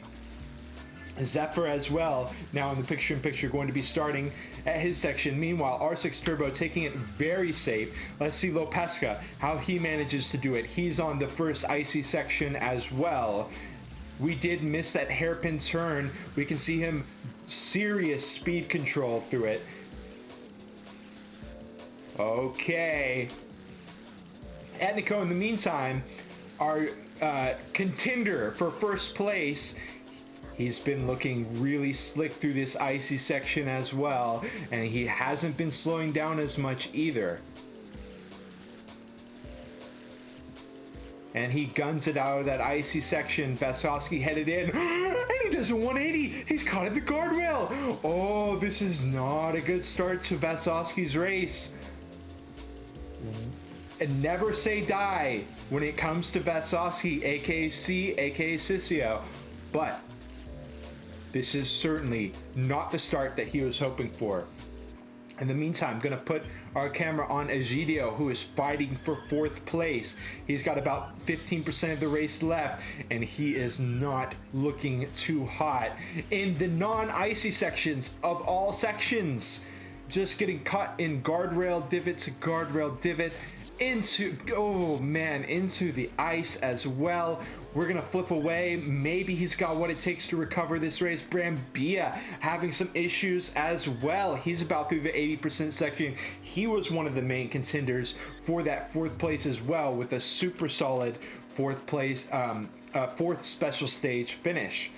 Zephyr as well, now in the picture-in-picture, going to be starting at his section. Meanwhile, R6 Turbo taking it very safe. Let's see Lopesca, how he manages to do it. He's on the first icy section as well. We did miss that hairpin turn. We can see him serious speed control through it. Okay. Etnico, in the meantime, our contender for first place. He's been looking really slick through this icy section as well, and he hasn't been slowing down as much either. And he guns it out of that icy section. Vasovsky headed in, and he does a 180. He's caught at the guardrail. Oh, this is not a good start to Vasovsky's race. And never say die when it comes to Vasovsky, aka C, aka Sissio. But this is certainly not the start that he was hoping for. In the meantime, I'm going to put our camera on Egidio, who is fighting for fourth place. He's got about 15% of the race left, and he is not looking too hot in the non-icy sections of all sections. Just getting caught in guardrail divot to guardrail divot into the ice as well. We're gonna flip away. Maybe he's got what it takes to recover this race. Brambilla having some issues as well. He's about through the 80% section. He was one of the main contenders for that fourth place as well, with a super solid fourth special stage finish.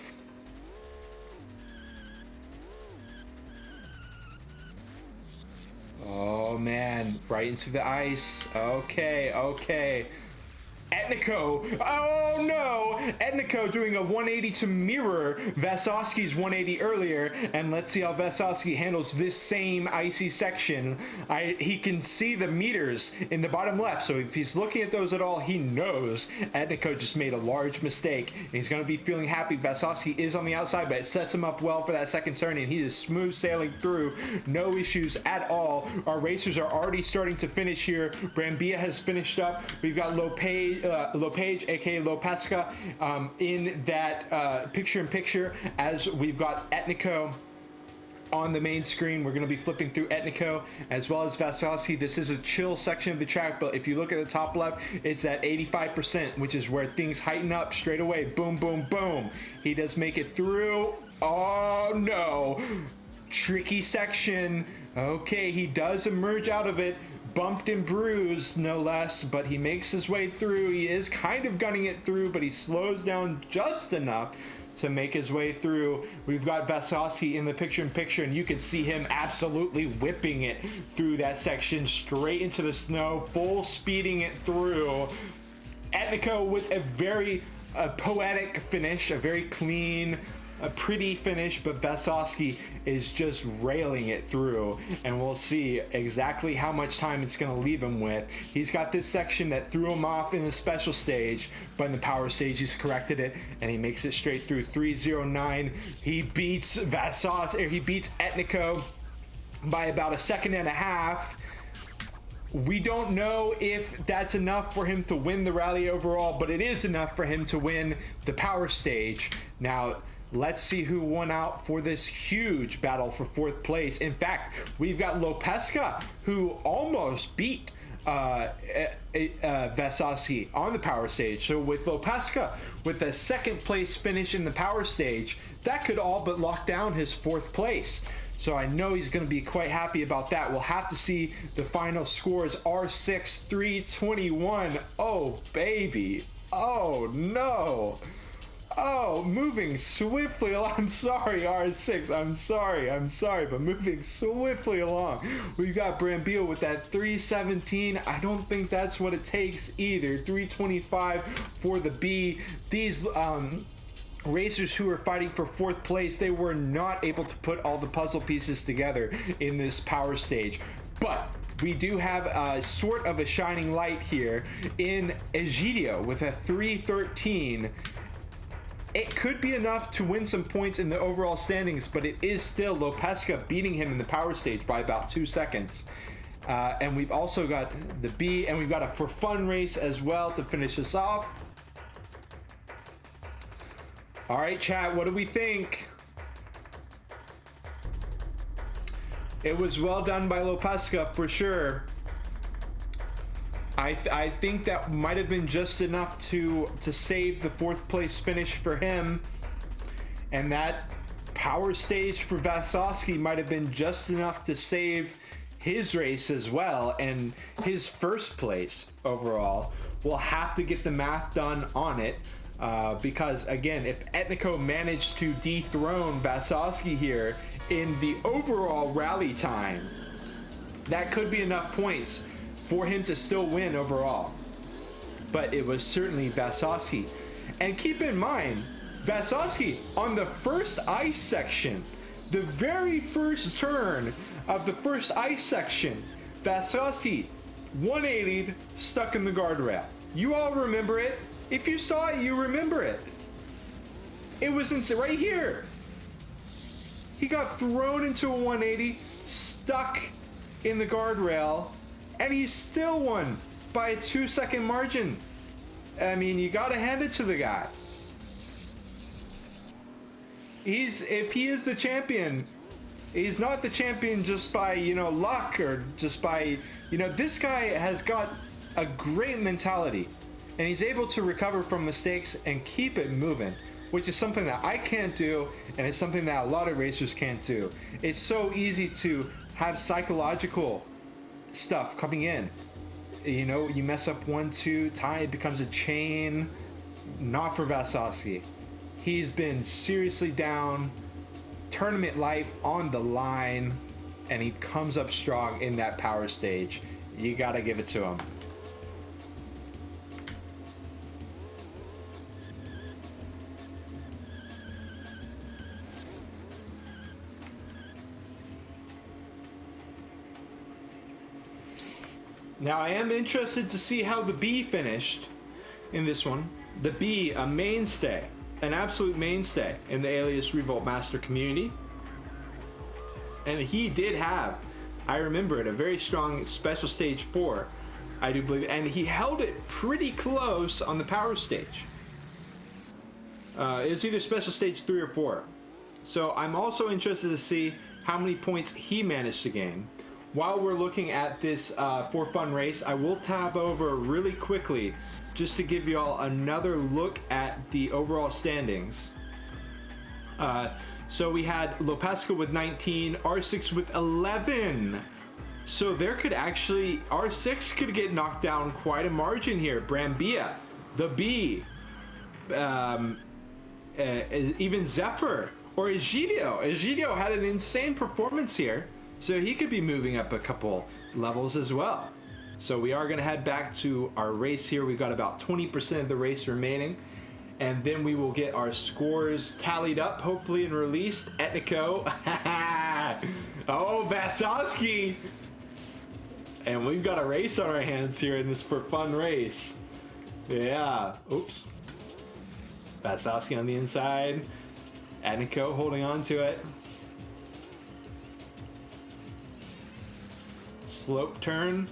Oh man, right into the ice. Okay. Etnico, oh no! Etnico doing a 180 to mirror Vasovsky's 180 earlier, and let's see how Vasovsky handles this same icy section. He can see the meters in the bottom left, so if he's looking at those at all, he knows Etnico just made a large mistake, and he's going to be feeling happy. Vasovsky is on the outside, but it sets him up well for that second turn, and he is smooth sailing through, no issues at all. Our racers are already starting to finish here. Brambilla has finished up. We've got Lopage, aka Lopesca, in that picture-in-picture, as we've got Etnico on the main screen. We're going to be flipping through Etnico as well as Vasovsky. This is a chill section of the track, but if you look at the top left, it's at 85%, which is where things heighten up straight away. Boom, boom, boom. He does make it through. Oh no, tricky section. Okay, he does emerge out of it, bumped and bruised no less, but he makes his way through. He is kind of gunning it through, but he slows down just enough to make his way through. We've got Vasovsky in the picture-in-picture, and you can see him absolutely whipping it through that section straight into the snow, full speeding it through. Etnico with a very poetic finish, a very clean, a pretty finish, but Vasovsky is just railing it through, and we'll see exactly how much time it's going to leave him with. He's got this section that threw him off in the special stage, but in the power stage he's corrected it, and he makes it straight through 3:09. He beats he beats Etniko by about a second and a half. We don't know if that's enough for him to win the rally overall, but it is enough for him to win the power stage. Now, let's see who won out for this huge battle for 4th place. In fact, we've got Lopesca, who almost beat Vasovsky on the power stage. So with Lopesca, with a 2nd place finish in the power stage, that could all but lock down his 4th place. So I know he's going to be quite happy about that. We'll have to see the final scores. R6 321. Oh, baby. Oh, no. Oh, moving swiftly along. I'm sorry, R6. I'm sorry, but moving swiftly along. We've got Brambilla with that 317. I don't think that's what it takes either. 325 for the B. These racers who were fighting for 4th place, they were not able to put all the puzzle pieces together in this power stage. But we do have a sort of a shining light here in Egidio with a 313. It could be enough to win some points in the overall standings, but it is still Lopesca beating him in the power stage by about 2 seconds. And we've also got the B, and we've got a for fun race as well to finish us off. All right, chat, what do we think? It was well done by Lopesca for sure. I think that might have been just enough to save the 4th place finish for him, and that power stage for Vasovsky might have been just enough to save his race as well and his 1st place overall. We'll have to get the math done on it, because again, if Etniko managed to dethrone Vasovsky here in the overall rally time, that could be enough points for him to still win overall. But it was certainly Vasovsky. And keep in mind, Vasovsky on the first ice section, the very first turn of the first ice section, Vasovsky 180'd, stuck in the guardrail. You all remember it. If you saw it, you remember it. It was right here. He got thrown into a 180, stuck in the guardrail, and he still won by a 2-second margin. I mean, you gotta hand it to the guy. If he is the champion, he's not the champion just by, luck or just by, this guy has got a great mentality, and he's able to recover from mistakes and keep it moving, which is something that I can't do, and it's something that a lot of racers can't do. It's so easy to have psychological stuff coming in. You mess up 1-2, time, it becomes a chain. Not for Vasovsky. He's been seriously down, tournament life on the line, and he comes up strong in that power stage. You gotta give it to him. Now, I am interested to see how the B finished in this one. The B, a mainstay, an absolute mainstay in the Alias Revolt Master community. And he did have, I remember it, a very strong special stage 4, I do believe, and he held it pretty close on the power stage. It's either special stage 3 or 4. So I'm also interested to see how many points he managed to gain. While we're looking at this for fun race, I will tab over really quickly just to give you all another look at the overall standings. So we had Lopesca with 19, R6 with 11. So there could actually, R6 could get knocked down quite a margin here. Brambilla, the B, even Zephyr, or Egidio. Egidio had an insane performance here, so he could be moving up a couple levels as well. So we are going to head back to our race here. We've got about 20% of the race remaining. and then we will get our scores tallied up, hopefully, and released. Etnico. Oh, Vasowski. And we've got a race on our hands here in this for fun race. Yeah. Oops. Vasowski on the inside. Etnico holding on to it. Slope turn.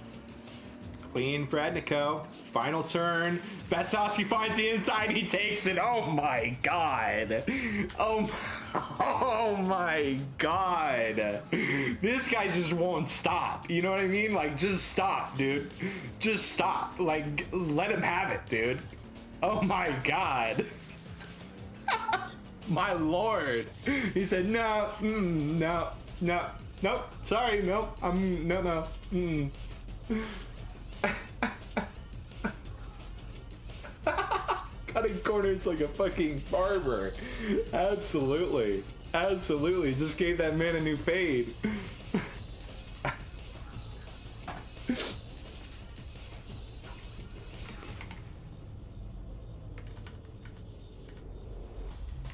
Clean for Etnico. Final turn. Vasowski finds the inside. He takes it. Oh my god. Oh my god. This guy just won't stop. You know what I mean? Like, just stop, dude. Just stop. Like, let him have it, dude. Oh my god. My lord. He said, no, no, no, nope, sorry, nope, no. Cutting corners like a fucking barber. Absolutely. Absolutely. Just gave that man a new fade.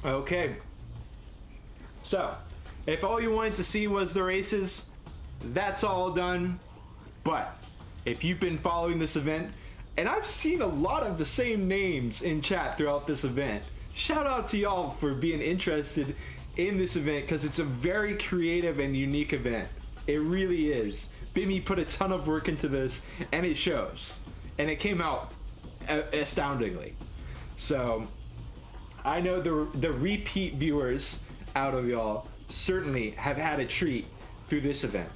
Okay. So, if all you wanted to see was the races, that's all done. But if you've been following this event, and I've seen a lot of the same names in chat throughout this event, shout out to y'all for being interested in this event, because it's a very creative and unique event. It really is. Bimmy put a ton of work into this, and it shows. And it came out astoundingly. So I know the repeat viewers out of y'all certainly have had a treat through this event.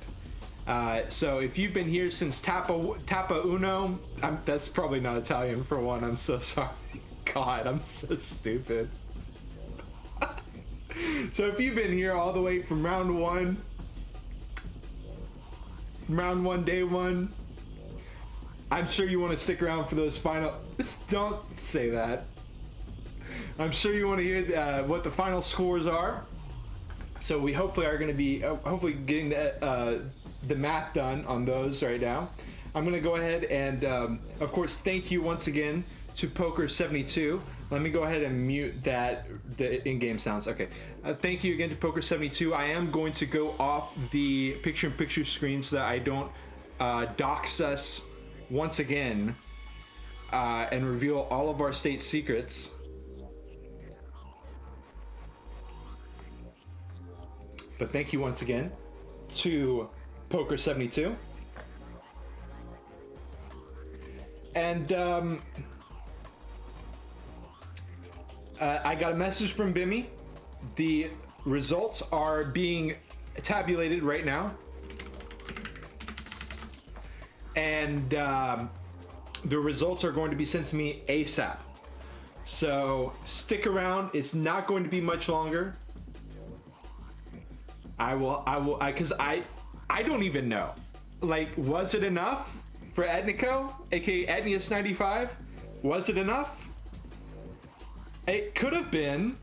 So if you've been here since Tappa Uno, that's probably not Italian for one, I'm so sorry. God, I'm so stupid. So if you've been here all the way from round one, day one, I'm sure you want to stick around for those final, don't say that. I'm sure you want to hear what the final scores are. So we hopefully are going to be hopefully getting the math done on those right now. I'm going to go ahead and of course thank you once again to Poker72. Let me go ahead and mute the in-game sounds. Okay. Thank you again to Poker72. I am going to go off the picture-in-picture screen so that I don't dox us once again and reveal all of our state secrets. But thank you once again to Poker72. And I got a message from Bimmy. The results are being tabulated right now. And the results are going to be sent to me ASAP. So stick around. It's not going to be much longer. Because I don't even know. Like, was it enough for Etnico, aka Etnius95? Was it enough? It could have been.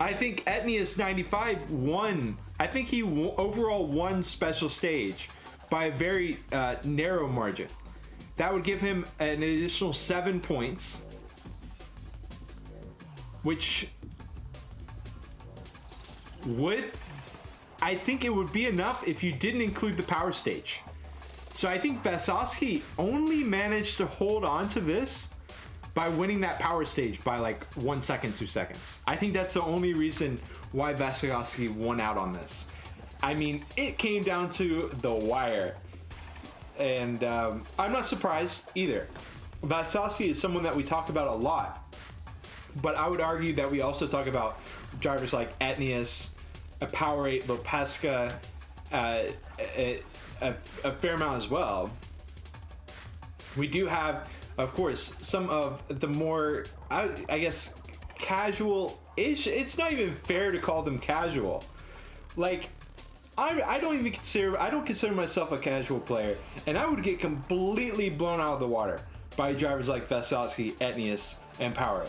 I think Etnius95 won. I think he overall won special stage by a very narrow margin. That would give him an additional 7 points, which I think it would be enough if you didn't include the power stage. So I think Vasowski only managed to hold on to this by winning that power stage by like 1 second, 2 seconds. I think that's the only reason why Vasowski won out on this. I mean, it came down to the wire. And I'm not surprised either. Vasowski is someone that we talk about a lot. But I would argue that we also talk about drivers like Etnius, Power8, Lopesca, a fair amount as well. We do have, of course, some of the more, I guess, casual-ish. It's not even fair to call them casual. Like, I don't consider myself a casual player, and I would get completely blown out of the water by drivers like Vasowski, Etnius, and Power8.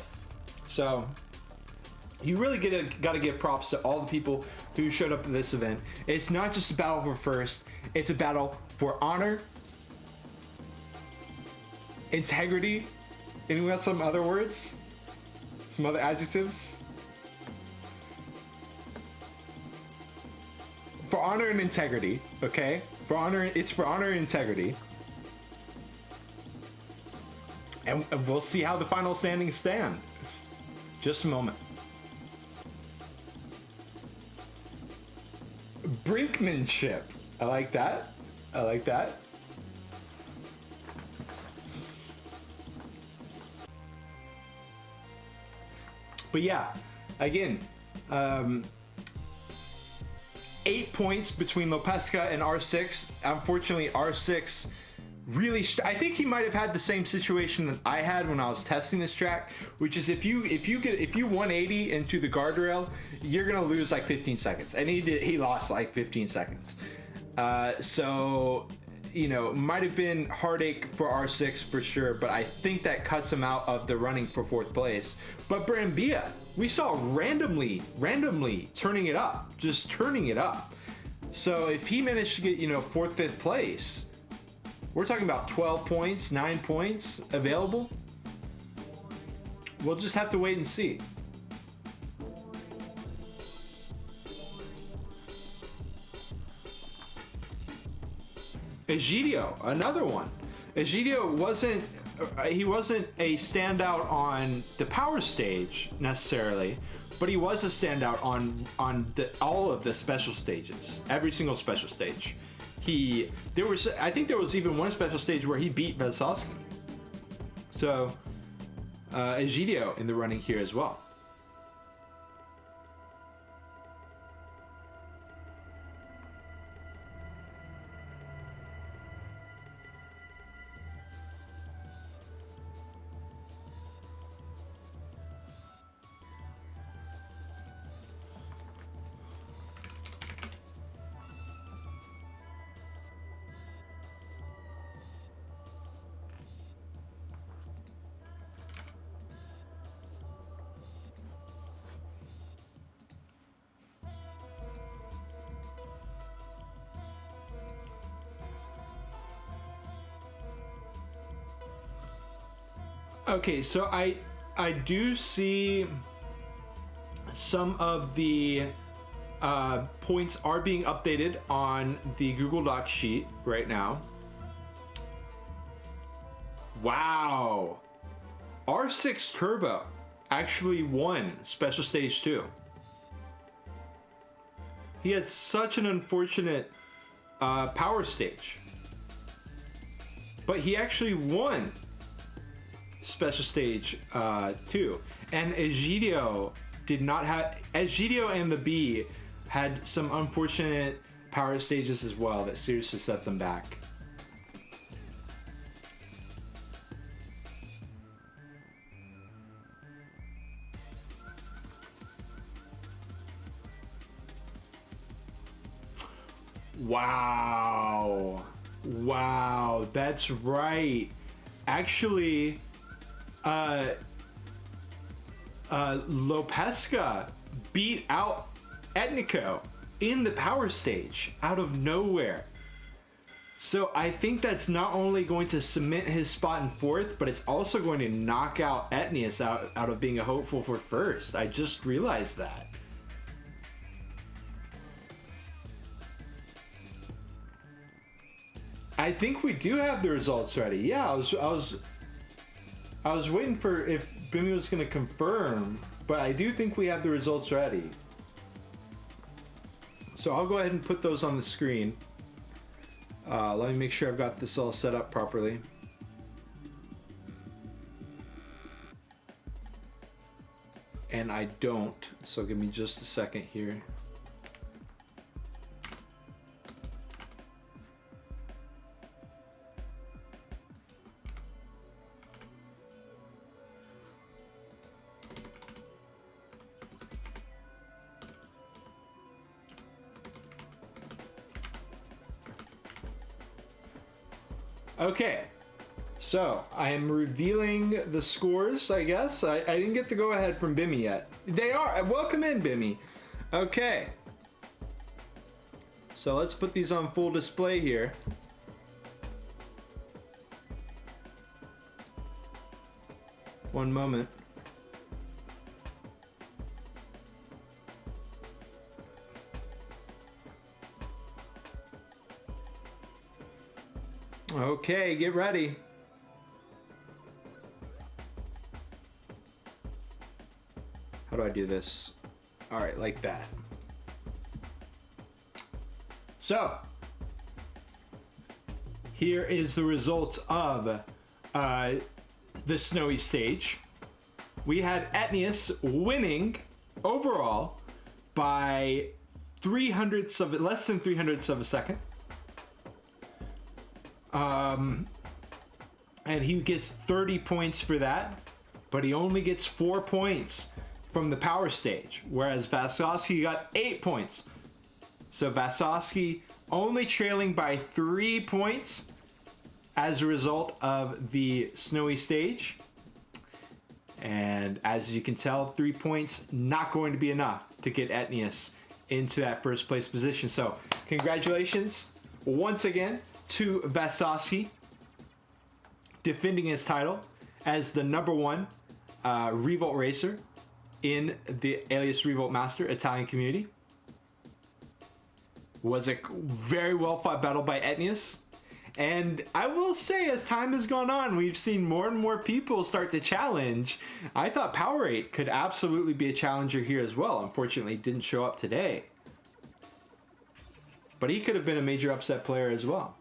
So you really got to give props to all the people who showed up to this event. It's not just a battle for first, it's a battle for honor, integrity, and we have some other words. Some other adjectives? For honor and integrity, okay? It's for honor and integrity. And we'll see how the final standings stand. Just a moment. Brinkmanship. I like that. I like that. But yeah, again, 8 points between Lopesca and R6. Unfortunately, R6 really, I think he might have had the same situation that I had when I was testing this track, which is if you 180 into the guardrail, you're gonna lose like 15 seconds, and he lost like 15 seconds. So you know, might have been heartache for R6 for sure, but I think that cuts him out of the running for 4th place. But Brambilla, we saw randomly turning it up, just turning it up. So if he managed to get, you know, 4th, 5th place, we're talking about 12 points, 9 points available. We'll just have to wait and see. Egidio, another one. Egidio wasn't a standout on the power stage necessarily, but he was a standout on all of the special stages, every single special stage. I think there was even one special stage where he beat Vesovsky. So Egidio in the running here as well. Okay, so I do see some of the points are being updated on the Google Docs sheet right now. Wow. R6 Turbo actually won Special Stage 2. He had such an unfortunate power stage. But he actually won Special Stage 2. And Egidio did not have... Egidio and the B had some unfortunate power stages as well that seriously set them back. Wow. Wow, that's right. Actually, Lopesca beat out Etnico in the power stage out of nowhere. So I think that's not only going to cement his spot in 4th, but it's also going to knock out Etnius out of being a hopeful for 1st. I just realized that. I think we do have the results ready. Yeah, I was waiting for if Bimmy was going to confirm, but I do think we have the results ready. So I'll go ahead and put those on the screen. Let me make sure I've got this all set up properly. And I don't, so give me just a second here. Okay, so I am revealing the scores, I guess. I didn't get the go-ahead from Bimmy yet. They are. Welcome in, Bimmy. Okay. So let's put these on full display here. One moment. Okay, get ready. How do I do this? All right, like that. So, here is the results of the snowy stage. We had Etnius winning overall by less than 300ths of a second. And he gets 30 points for that, but he only gets 4 points from the power stage, whereas Vasosky got 8 points. So Vasosky only trailing by 3 points as a result of the snowy stage. And as you can tell, 3 points not going to be enough to get Etnius into that first place position. So congratulations once again to Vasosky, defending his title as the #1 Revolt racer in the Alias Revolt Master Italian community. Was a very well fought battle by Etnius. And I will say, as time has gone on, we've seen more and more people start to challenge. I thought Power8 could absolutely be a challenger here as well. Unfortunately, he didn't show up today. But he could have been a major upset player as well.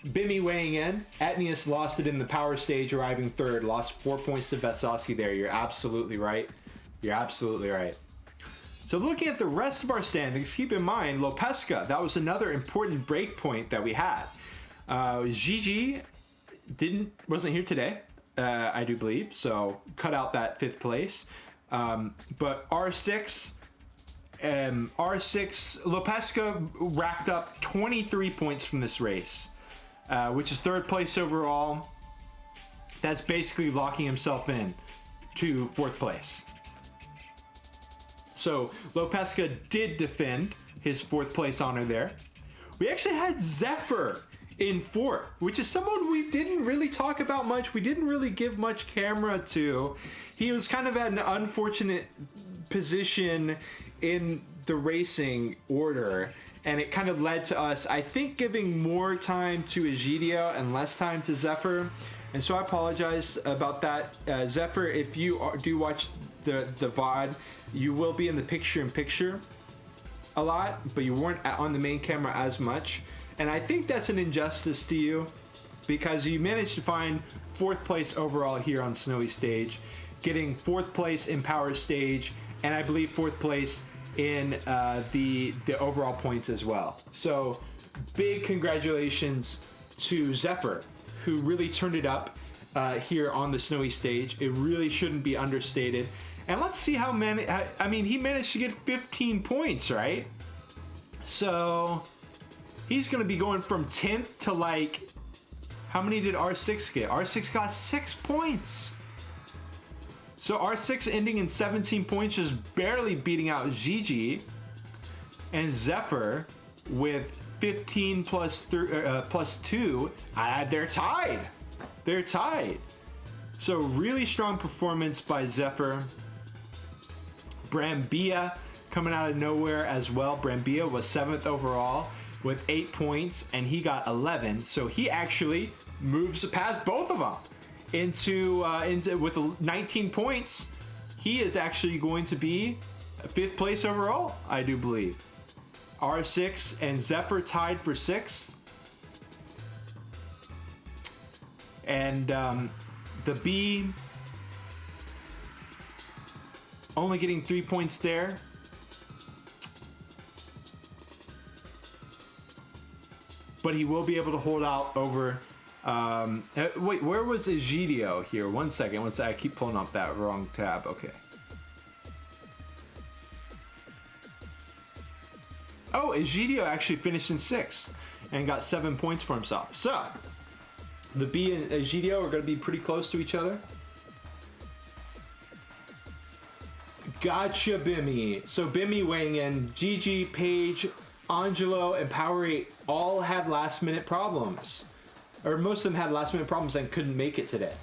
Bimmy weighing in. Etnius lost it in the power stage, arriving third. Lost 4 points to Vasosky there. You're absolutely right. You're absolutely right. So looking at the rest of our standings, keep in mind, Lopesca, that was another important break point that we had. Gigi wasn't here today, I do believe, so cut out that 5th place. But R6, Lopesca racked up 23 points from this race, which is 3rd place overall. That's basically locking himself in to 4th place. So Lopesca did defend his 4th place honor there. We actually had Zephyr in 4th, which is someone we didn't really talk about much. We didn't really give much camera to. He was kind of at an unfortunate position in the racing order, and it kind of led to us, I think, giving more time to Egidio and less time to Zephyr. And so I apologize about that. Zephyr, if you do watch the VOD, you will be in the picture-in-picture a lot, but you weren't on the main camera as much. And I think that's an injustice to you, because you managed to find 4th place overall here on Snowy Stage, getting 4th place in Power Stage, and I believe 4th place in the overall points as well. So big congratulations to Zephyr, who really turned it up here on the Snowy Stage. It really shouldn't be understated. And let's see how many, I mean, he managed to get 15 points, right? So he's going to be going from 10th to, like, how many did R6 get? R6 got 6 points. So R6 ending in 17 points, just barely beating out Gigi. And Zephyr with 15 plus 2, they're tied. They're tied. So really strong performance by Zephyr. Brambilla coming out of nowhere as well. Brambilla was 7th overall with 8 points, and he got 11. So he actually moves past both of them into with 19 points. He is actually going to be 5th place overall, I do believe. R6 and Zephyr tied for 6th. And the B only getting 3 points there. But he will be able to hold out over... wait, where was Egidio here? One second. I keep pulling up that wrong tab. Okay. Oh, Egidio actually finished in 6th and got 7 points for himself. So, the B and Egidio are going to be pretty close to each other. Gotcha, Bimmy. So Bimmy weighing in. Gigi, Paige, Angelo, and Power8 all had last-minute problems. Or most of them had last-minute problems and couldn't make it today.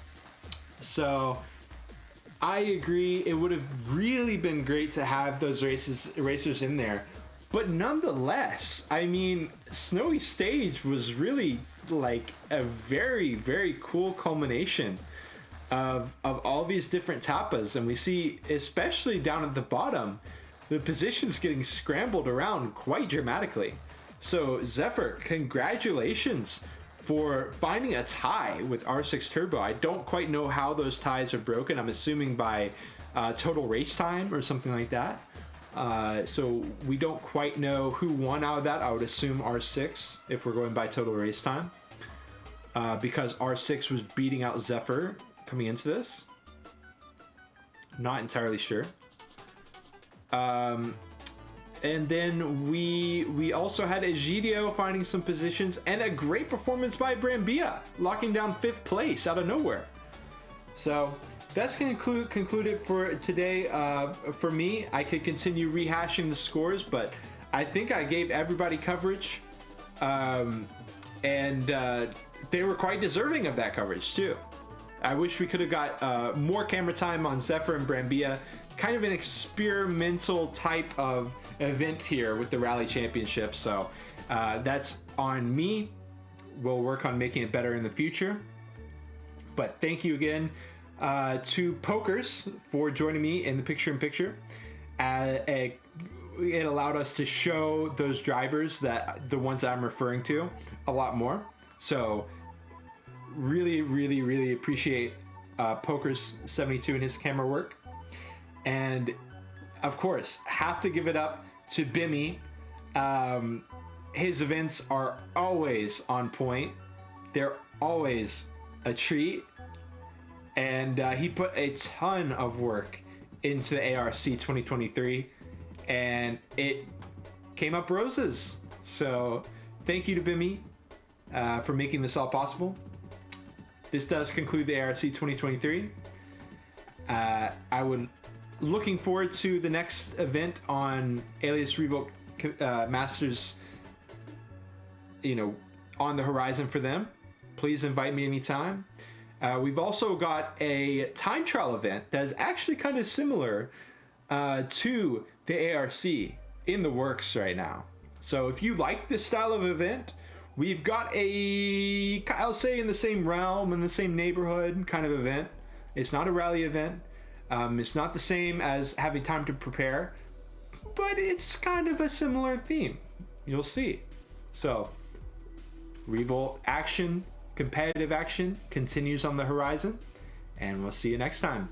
So I agree. It would have really been great to have those racers in there. But nonetheless, I mean, Snowy Stage was really like a very, very cool culmination of all these different tapas. And we see, especially down at the bottom, the positions getting scrambled around quite dramatically. So Zephyr, congratulations for finding a tie with R6 Turbo. I don't quite know how those ties are broken. I'm assuming by total race time or something like that. So we don't quite know who won out of that. I would assume R6 if we're going by total race time, because R6 was beating out Zephyr coming into this. Not entirely sure. And then we also had Egidio finding some positions, and a great performance by Brambilla, locking down 5th place out of nowhere. So that's going to conclude it for today. For me, I could continue rehashing the scores, but I think I gave everybody coverage, and they were quite deserving of that coverage too. I wish we could have got more camera time on Zephyr and Brambilla. Kind of an experimental type of event here with the Rally Championship, so that's on me. We'll work on making it better in the future. But thank you again to Pokers for joining me in the picture-in-picture. It allowed us to show those drivers, the ones that I'm referring to, a lot more. So really, really, really appreciate Pokers72 and his camera work. And of course, have to give it up to Bimmy. His events are always on point. They're always a treat. And he put a ton of work into the ARC 2023, and it came up roses. So thank you to Bimmy for making this all possible. This does conclude the ARC 2023. I would looking forward to the next event on Alias Revolt Masters, on the horizon for them. Please invite me anytime. We've also got a time trial event that is actually kind of similar to the ARC in the works right now. So if you like this style of event, we've got I'll say in the same realm, in the same neighborhood kind of event. It's not a rally event. It's not the same as having time to prepare, but it's kind of a similar theme. You'll see. So, Revolt action, competitive action continues on the horizon, and we'll see you next time.